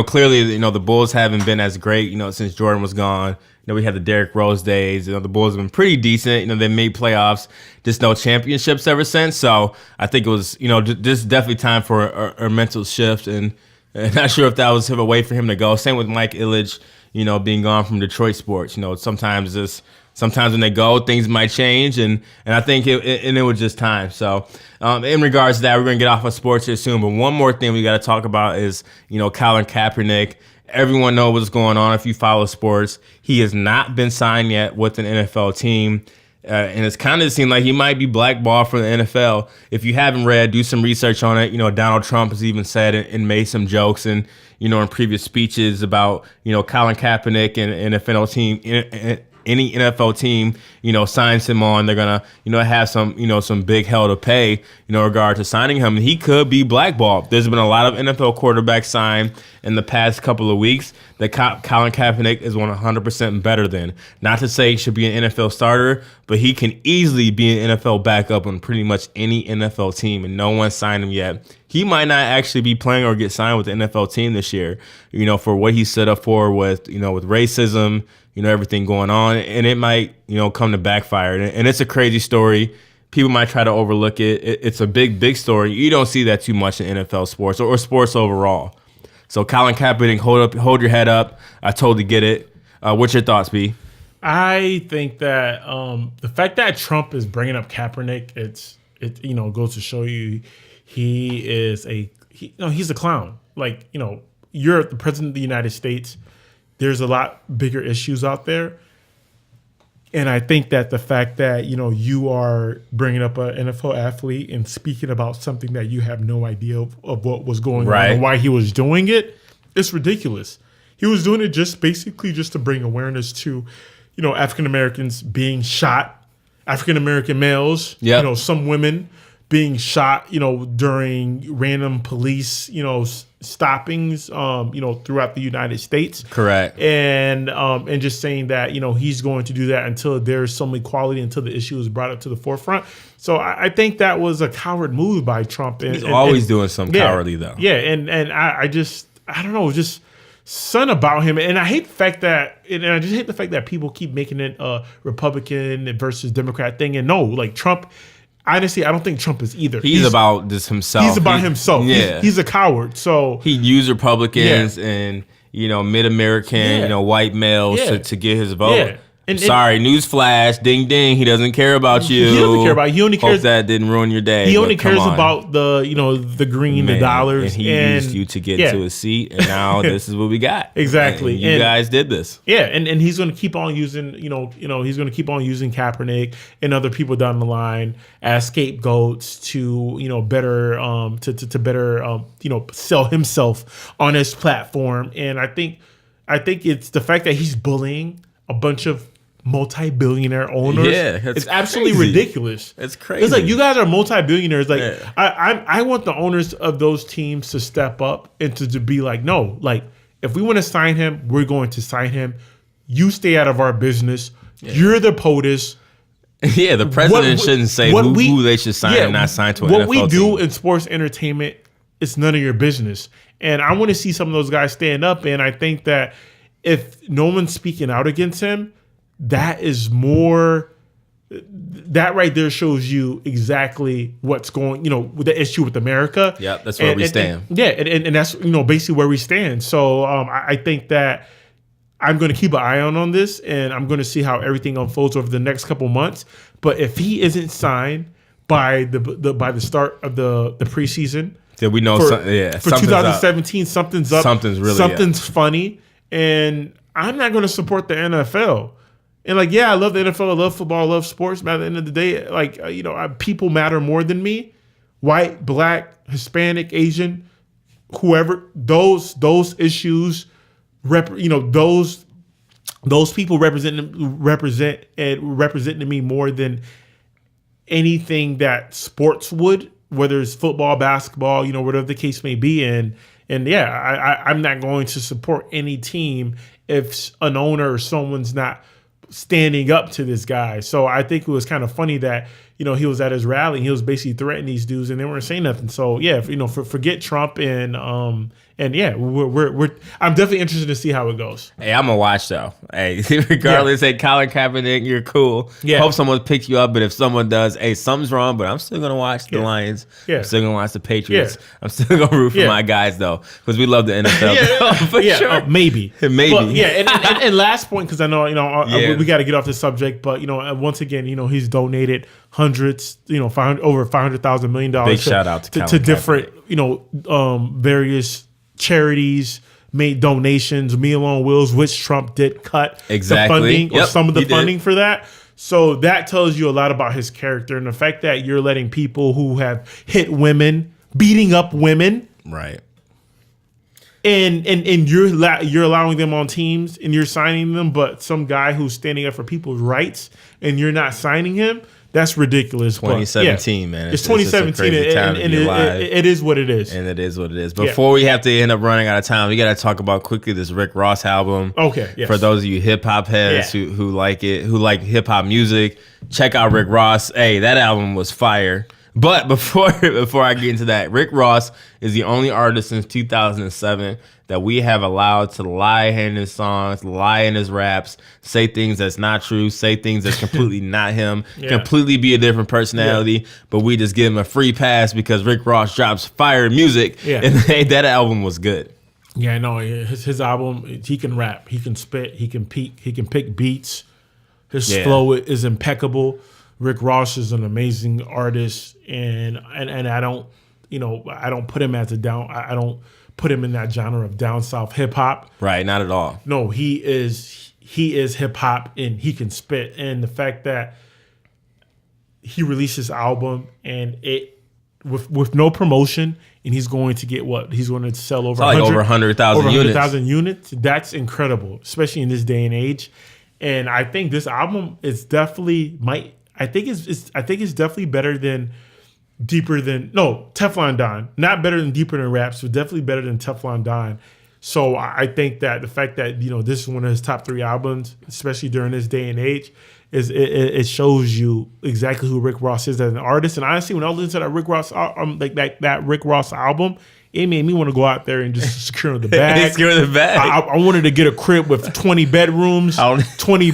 clearly the Bulls haven't been as great since Jordan was gone. We had the Derrick Rose days. The Bulls have been pretty decent. They made playoffs, just no championships ever since. So I think it was just definitely time for a mental shift, and not sure if that was a way for him to go. Same with Mike Ilitch. Being gone from Detroit sports. Sometimes when they go, things might change, and I think it was just time. So, in regards to that, we're gonna get off of sports here soon. But one more thing we got to talk about is Colin Kaepernick. Everyone knows what's going on if you follow sports. He has not been signed yet with an NFL team. And it's kind of seemed like he might be blackballed from the NFL. If you haven't read, do some research on it. Donald Trump has even said it and made some jokes and in previous speeches about Colin Kaepernick and NFL team. Any NFL team signs him on, they're gonna have some big hell to pay in regard to signing him. And he could be blackballed. There's been a lot of NFL quarterbacks signed in the past couple of weeks that Colin Kaepernick is 100% better than. Not to say he should be an NFL starter, but he can easily be an NFL backup on pretty much any NFL team, and no one signed him yet. He might not actually be playing or get signed with the NFL team this year, for what he stood up for with racism, everything going on, and it might, come to backfire. And it's a crazy story. People might try to overlook it. It's a big story. You don't see that too much in NFL sports or sports overall. So Colin Kaepernick, hold your head up. I totally get it. What's your thoughts, B? I think that the fact that Trump is bringing up Kaepernick, it goes to show you he's a clown. Like, you're the president of the United States. There's a lot bigger issues out there. And I think that the fact that, you are bringing up an NFL athlete and speaking about something that you have no idea of what was going on and why he was doing it, it's ridiculous. He was doing it just to bring awareness to, African Americans being shot, African American males, some women being shot, during random police, stoppings, throughout the United States. Correct. And just saying that, he's going to do that until there's some equality, until the issue is brought up to the forefront. So I think that was a coward move by Trump. He's always doing some cowardly though. Yeah. And I don't know, just something about him. And I hate the fact that, I just hate the fact that people keep making it a Republican versus Democrat thing. And no, like Trump, honestly, I don't think Trump is either. He's about just himself. He's about himself. Yeah. He's a coward. So he used Republicans and mid-American, white males to get his vote. Yeah. Sorry, newsflash, ding ding. He doesn't care about you. He doesn't care about you. He only cares. Hope that didn't ruin your day. He only cares about the green, the dollars. And he used you to get to a seat, and now this is what we got. Exactly. And you guys did this. Yeah, and he's going to keep on using, he's going to keep on using Kaepernick and other people down the line as scapegoats to, better, to better, sell himself on his platform. And I think it's the fact that he's bullying a bunch of multi-billionaire owners. Yeah, it's absolutely ridiculous. It's crazy. It's like, you guys are multi-billionaires. Like, I want the owners of those teams to step up and to be like, no, like, if we want to sign him, we're going to sign him. You stay out of our business. You're the POTUS. Yeah, the president shouldn't say who they should sign and not sign to an NFL What we do team. in sports entertainment, it's none of your business. And I want to see some of those guys stand up. And I think that if no one's speaking out against him, that right there shows you exactly what's going, with the issue with America. Yeah, that's where we stand. And that's, basically where we stand. So I think that I'm going to keep an eye on this, and I'm going to see how everything unfolds over the next couple months. But if he isn't signed by the start of the preseason, then we know for 2017, something's up. Something's funny, and I'm not going to support the NFL. And I love the NFL, I love football, I love sports. But at the end of the day, people matter more than me. White, black, Hispanic, Asian, whoever. Those issues, those people represent to me more than anything that sports would, whether it's football, basketball, whatever the case may be. And I'm not going to support any team if an owner or someone's not standing up to this guy. So I think it was kind of funny that, he was at his rally and he was basically threatening these dudes and they weren't saying nothing. So forget Trump and I'm definitely interested to see how it goes. Hey, I'm gonna watch though. Hey, regardless, hey, Colin Kaepernick, you're cool. Yeah. Hope someone picks you up, but if someone does, hey, something's wrong, but I'm still gonna watch the Lions. Yeah. I'm still gonna watch the Patriots. Yeah. I'm still gonna root for my guys though, because we love the NFL. For sure. Maybe. But, and last point, because I know we got to get off this subject, but once again, he's donated hundreds, over $500,000 million. Big shout out to different, various charities, made donations, Meal on Wheels, which Trump did cut the funding or some of the funding for that. So that tells you a lot about his character and the fact that you're letting people who have hit women, beating up women, right, and you're allowing them on teams and you're signing them, but some guy who's standing up for people's rights and you're not signing him. That's ridiculous. 2017, man. It's 2017, and it is what it is. And it is what it is. Before we have to end up running out of time, we got to talk about quickly this Rick Ross album. Okay. Yes. For those of you hip hop heads who like it, who like hip hop music, check out Rick Ross. Hey, that album was fire. But before I get into that, Rick Ross is the only artist since 2007 that we have allowed to lie in his songs, lie in his raps, say things that's not true, say things that's completely not him, completely be a different personality, but we just give him a free pass because Rick Ross drops fire music, and that album was good. Yeah, no, his album, he can rap, he can spit, he can pick beats. His flow is impeccable. Rick Ross is an amazing artist, and I don't put him as I don't put him in that genre of down south hip hop. Right, not at all. No, he is hip hop, and he can spit. And the fact that he released his album and it with no promotion, and he's going to get what? He's going to sell over 100,000 units. That's incredible, especially in this day and age. And I think this album is definitely I think it's definitely better than Teflon Don. Not better than Deeper Than Raps, but definitely better than Teflon Don. So I think that the fact that this is one of his top 3 albums, especially during this day and age, is it shows you exactly who Rick Ross is as an artist. And honestly, when I listen to that Rick Ross that Rick Ross album, it made me want to go out there and just secure the bag. Secure the bag. I wanted to get a crib with 20 bedrooms, 20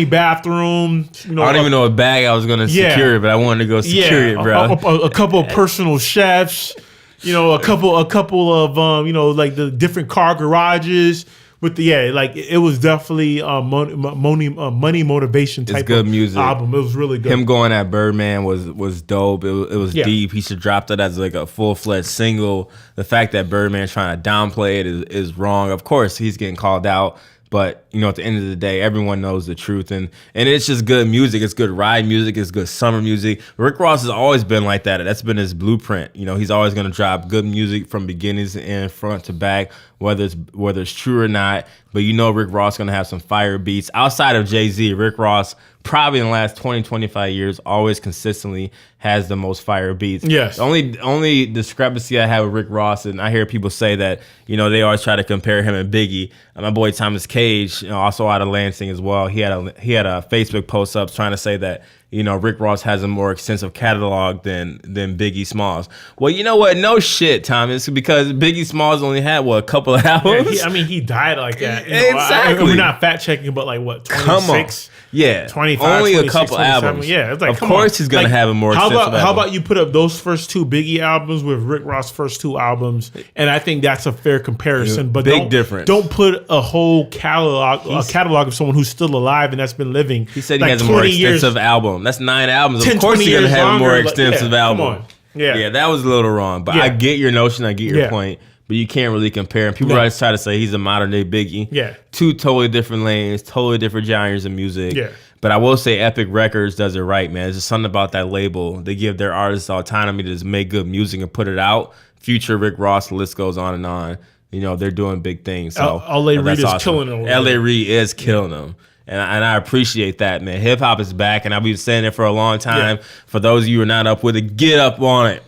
bathrooms. I don't even know what bag I was going to secure, but I wanted to go secure it, bro. A couple of personal chefs, a couple of like the different car garages. With it was definitely money motivation type good of music. Album. It was really good. Him going at Birdman was dope. It was deep. He should drop that as like a full-fledged single. The fact that Birdman trying to downplay it is wrong. Of course, he's getting called out. But, at the end of the day, everyone knows the truth. And it's just good music. It's good ride music. It's good summer music. Rick Ross has always been like that. That's been his blueprint. He's always going to drop good music from beginning to end, front to back, whether it's true or not. But Rick Ross going to have some fire beats. Outside of Jay-Z, Rick Ross, probably in the last 20, 25 years, always consistently has the most fire beats. Yes. The only discrepancy I have with Rick Ross, and I hear people say that, they always try to compare him and Biggie. My boy Thomas Cage, also out of Lansing as well, he had a Facebook post up trying to say that, Rick Ross has a more extensive catalog than Biggie Smalls. Well, you know what? No shit, Thomas, because Biggie Smalls only had, a couple of albums? Yeah, he died like that. Exactly. We're not fact checking, but 26? Come on. Yeah. 25, only 26, a couple 27. albums. Yeah, it's like, of course he's going to have a more extensive album. How about you put up those first 2 Biggie albums with Rick Ross' first 2 albums, and I think that's a fair comparison. But difference. Don't put a whole catalog of someone who's still alive and that's been living. He said he has a more extensive album. That's 9 albums. Of course he's going to have a more extensive album. Come on. Yeah, that was a little wrong. But I get your notion. I get your point. But you can't really compare him. People always try to say he's a modern day Biggie. Yeah. 2 totally different lanes, totally different genres of music. Yeah. But I will say Epic Records does it right, man. There's just something about that label. They give their artists autonomy to just make good music and put it out. Future Rick Ross, the list goes on and on. They're doing big things. So L.A. Reid is killing them. L.A. Reid is killing them. And I appreciate that, man. Hip hop is back, and I've been saying it for a long time. Yeah. For those of you who are not up with it, get up on it.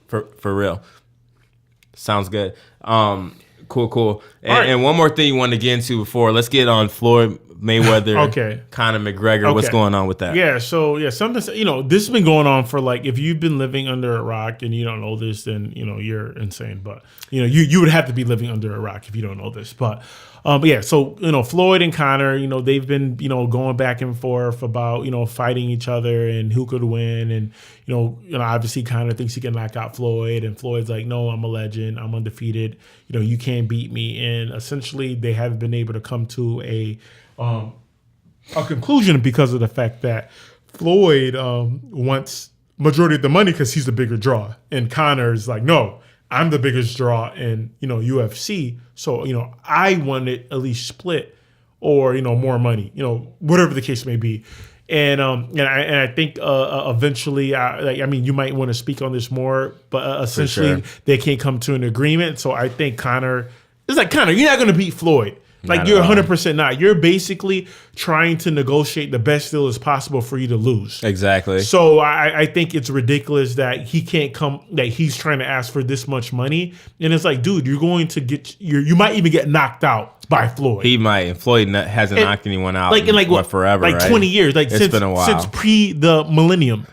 For real. Sounds good. Cool. And one more thing you wanted to get into before. Let's get on Floyd Mayweather. Okay. Conor McGregor. Okay. What's going on with that? Yeah. So something. This has been going on for if you've been living under a rock and you don't know this, then you're insane. But you would have to be living under a rock if you don't know this. But yeah. So Floyd and Conor, they've been going back and forth about fighting each other and who could win, and obviously Conor thinks he can knock out Floyd, and Floyd's like, no, I'm a legend, I'm undefeated, you can't beat me, and essentially they haven't been able to come to a conclusion because of the fact that Floyd wants majority of the money because he's the bigger draw, and Conor's like, no, I'm the biggest draw in UFC, so I want it at least split or more money, whatever the case may be. And I think eventually, you might want to speak on this more, but essentially they can't come to an agreement. So I think Conor, you're not going to beat Floyd. You're 100% not. You're basically trying to negotiate the best deal as possible for you to lose. Exactly. So I think it's ridiculous that he can't come, that he's trying to ask for this much money. And it's like, dude, you're going to you might even get knocked out. by Floyd. He might. And Floyd hasn't knocked anyone out in forever, like right? 20 years. Like it's been a while. Since the millennium.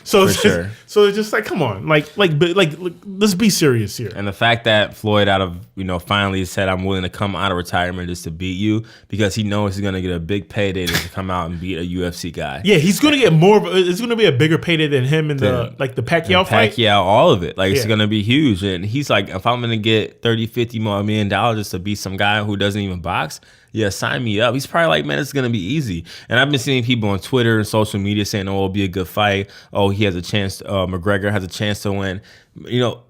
So it's just like, come on, like let's be serious here. And the fact that Floyd finally said, I'm willing to come out of retirement just to beat you, because he knows he's gonna get a big payday to come out and beat a UFC guy. Yeah, he's gonna get more. It's gonna be a bigger payday than him in the Pacquiao fight. Pacquiao, all of it. It's gonna be huge. And he's like, if I'm gonna get $30-50 million just to beat some guy who doesn't even box, yeah, sign me up. He's probably like, man, it's going to be easy. And I've been seeing people on Twitter and social media saying, oh, it'll be a good fight. Oh, he has a chance. McGregor has a chance to win.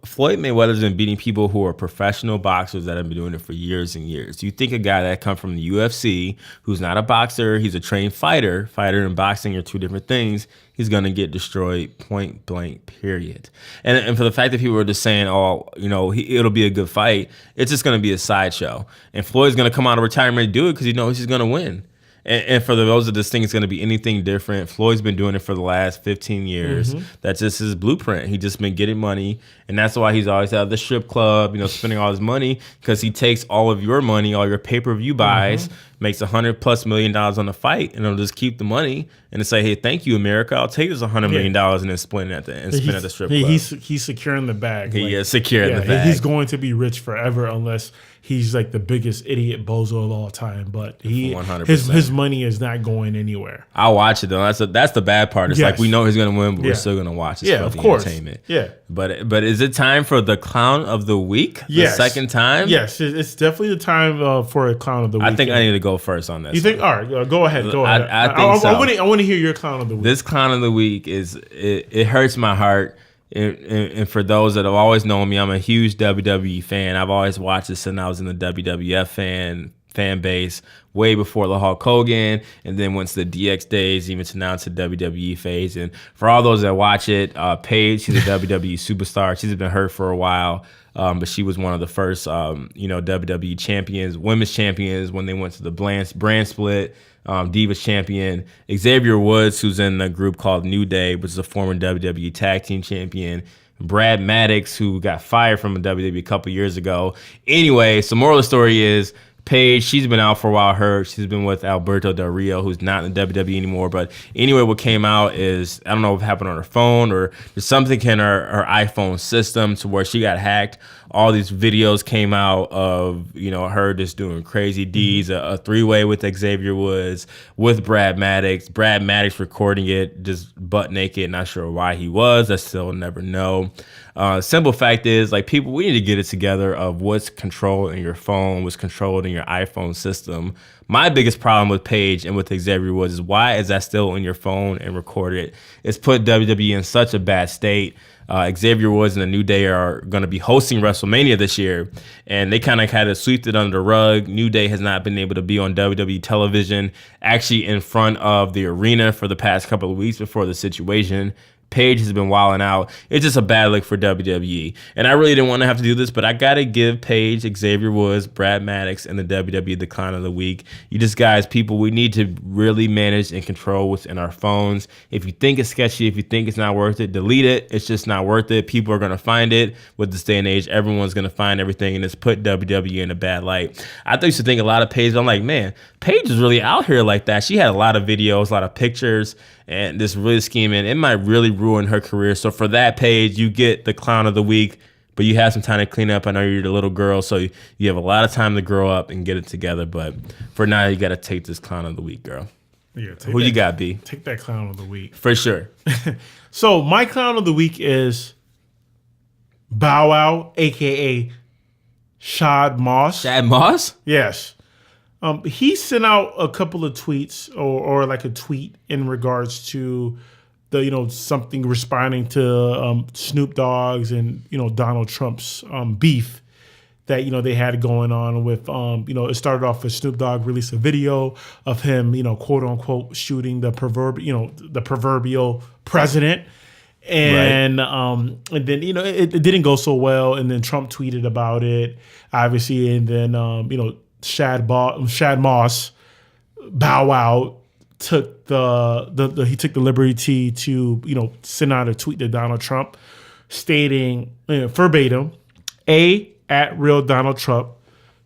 Floyd Mayweather's been beating people who are professional boxers that have been doing it for years and years. You think a guy that come from the UFC, who's not a boxer, he's a trained fighter. Fighter and boxing are two different things. He's going to get destroyed point blank, period. And for the fact that people are just saying, oh, it'll be a good fight, it's just going to be a sideshow. And Floyd's going to come out of retirement and do it because he knows he's going to win. And for those that just think it's going to be anything different, Floyd's been doing it for the last 15 years. Mm-hmm. That's just his blueprint. He just been getting money, and that's why he's always at the strip club, spending all his money, because he takes all of your money, all your pay-per-view buys, makes $100+ million on the fight, and he'll just keep the money and say, hey, thank you, America. I'll take this $100 million and then spend at the strip club. He's securing the bag. He is securing the bag. He's going to be rich forever unless he's like the biggest idiot bozo of all time. But his money is not going anywhere. I'll watch it though. That's the bad part. It's like we know he's going to win, but we're still going to watch it. Of course. Entertainment. Yeah. But is it time for the clown of the week? Yes. The second time? Yes, it's definitely the time for a clown of the week. I think I need to go first on this. You think? All right, go ahead. I think so. I want to hear your clown of the week. This clown of the week it hurts my heart. And for those that have always known me, I'm a huge WWE fan. I've always watched it since I was in the WWF fan base, way before the Hulk Hogan, and then once the DX days, even to now to WWE phase. And for all those that watch it, Paige, she's a WWE superstar. She's been hurt for a while, but she was one of the first, WWE champions, women's champions when they went to the brand split. Divas champion, Xavier Woods, who's in a group called New Day, which is a former WWE tag team champion, Brad Maddox, who got fired from WWE a couple years ago. Anyway, so moral of the story is Paige, she's been out for a while, hurt. She's been with Alberto Del Rio, who's not in the WWE anymore. But anyway, what came out is, I don't know what happened on her phone, or there's something in her iPhone system to where she got hacked. All these videos came out of, her just doing crazy deeds, a three-way with Xavier Woods, with Brad Maddox recording it, just butt naked, not sure why he was. I still never know. Simple fact is, people, we need to get it together of what's controlled in your phone, what's controlled in your iPhone system. My biggest problem with Paige and with Xavier Woods is, why is that still in your phone and recorded? It's put WWE in such a bad state. Xavier Woods and the New Day are going to be hosting WrestleMania this year, and they kind of had to sweep it under the rug. New Day has not been able to be on WWE television, actually in front of the arena for the past couple of weeks before the situation. Paige has been wilding out. It's just a bad look for WWE. And I really didn't want to have to do this, but I got to give Paige, Xavier Woods, Brad Maddox, and the WWE the clown of the week. You just guys, people, we need to really manage and control what's in our phones. If you think it's sketchy, if you think it's not worth it, delete it. It's just not worth it. People are going to find it. With this day and age, everyone's going to find everything, and it's put WWE in a bad light. I used to think a lot of Paige. I'm like, man, Paige is really out here like that. She had a lot of videos, a lot of pictures, and this really scheming. It might really ruin her career. So for that, Paige, you get the clown of the week, but you have some time to clean up. I know you're the little girl, so you have a lot of time to grow up and get it together. But for now, you got to take this clown of the week, girl. Yeah, who you got, B? Take that clown of the week. For sure. So my clown of the week is Bow Wow, a.k.a. Shad Moss. Shad Moss? Yes. He sent out a couple of tweets or like a tweet in regards to the, something responding to Snoop Dogg's and, Donald Trump's beef that, they had going on with, it started off with Snoop Dogg released a video of him, quote unquote, shooting the proverbial president. And right. And then, it didn't go so well. And then Trump tweeted about it, obviously. And then, Shad Moss, Bow Wow took the liberty to send out a tweet to Donald Trump stating verbatim, at real Donald Trump,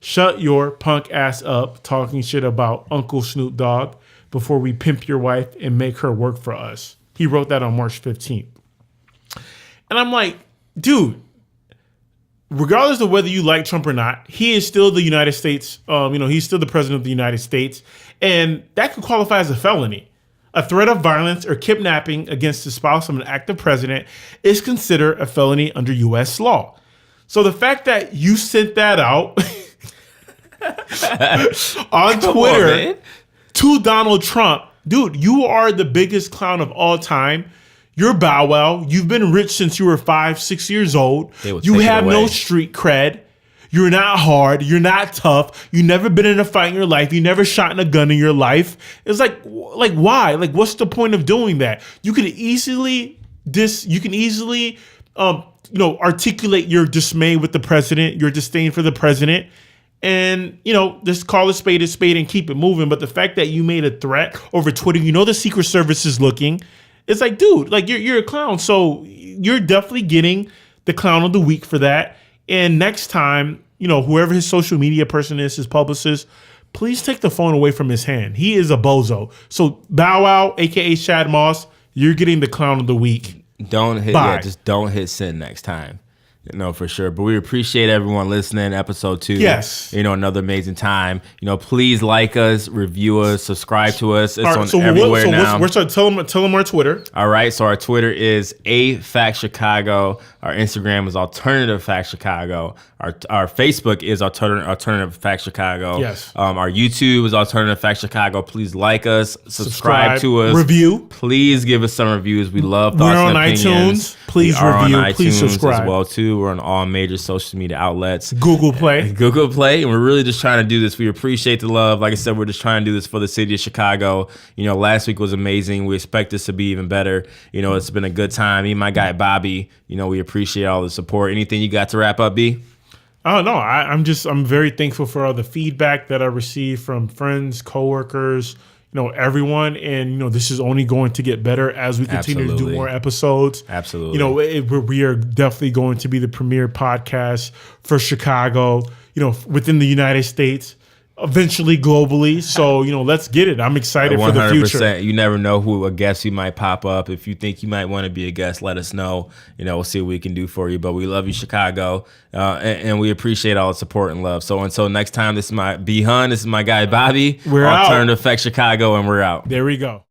Shut your punk ass up talking shit about Uncle Snoop Dogg before we pimp your wife and make her work for us. He wrote that on March 15th. And I'm like, dude, regardless of whether you like Trump or not, he is still the United States. He's still the president of the United States. And that could qualify as a felony. A threat of violence or kidnapping against the spouse of an active president is considered a felony under U.S. law. So the fact that you sent that out on Twitter to Donald Trump, dude, you are the biggest clown of all time. You're Bow Wow. You've been rich since you were 5-6 years old. You have no street cred. You're not hard. You're not tough. You never been in a fight in your life. You never shot in a gun in your life. It's like why? Like, what's the point of doing that? You can easily articulate your dismay with the president, your disdain for the president, and just call a spade and keep it moving. But the fact that you made a threat over Twitter, the Secret Service is looking. It's like, dude, like you're a clown. So you're definitely getting the clown of the week for that. And next time, whoever his social media person is, his publicist, please take the phone away from his hand. He is a bozo. So Bow Wow, aka Shad Moss, you're getting the clown of the week. Don't hit send next time. For sure. But we appreciate everyone listening. Episode 2. Yes. Another amazing time. Please like us, review us, subscribe to us. It's on everywhere now. Tell them our Twitter. All right. So our Twitter is AFactChicago. Our Instagram is Alternative Fact Chicago. Our Facebook is Alternative Fact Chicago. Yes. Our YouTube is Alternative Fact Chicago. Please like us, subscribe to us, review. Please give us some reviews. We love thoughts and opinions. We're on iTunes. Please review. Please subscribe as well too. We're on all major social media outlets. Google Play, and we're really just trying to do this. We appreciate the love. Like I said, we're just trying to do this for the city of Chicago. Last week was amazing. We expect this to be even better. It's been a good time. Me and my guy Bobby. We appreciate all the support. Anything you got to wrap up, B? Oh no, I'm very thankful for all the feedback that I received from friends, coworkers, everyone, and this is only going to get better as we continue to do more episodes. Absolutely. We are definitely going to be the premier podcast for Chicago, within the United States, eventually globally. So, let's get it. I'm excited for the future. You never know who a guest you might pop up. If you think you might want to be a guest, let us know. We'll see what we can do for you. But we love you, Chicago, and we appreciate all the support and love. So until next time, this is my B-Hun. This is my guy, Bobby. We're Alternative Fact Chicago, and we're out. There we go.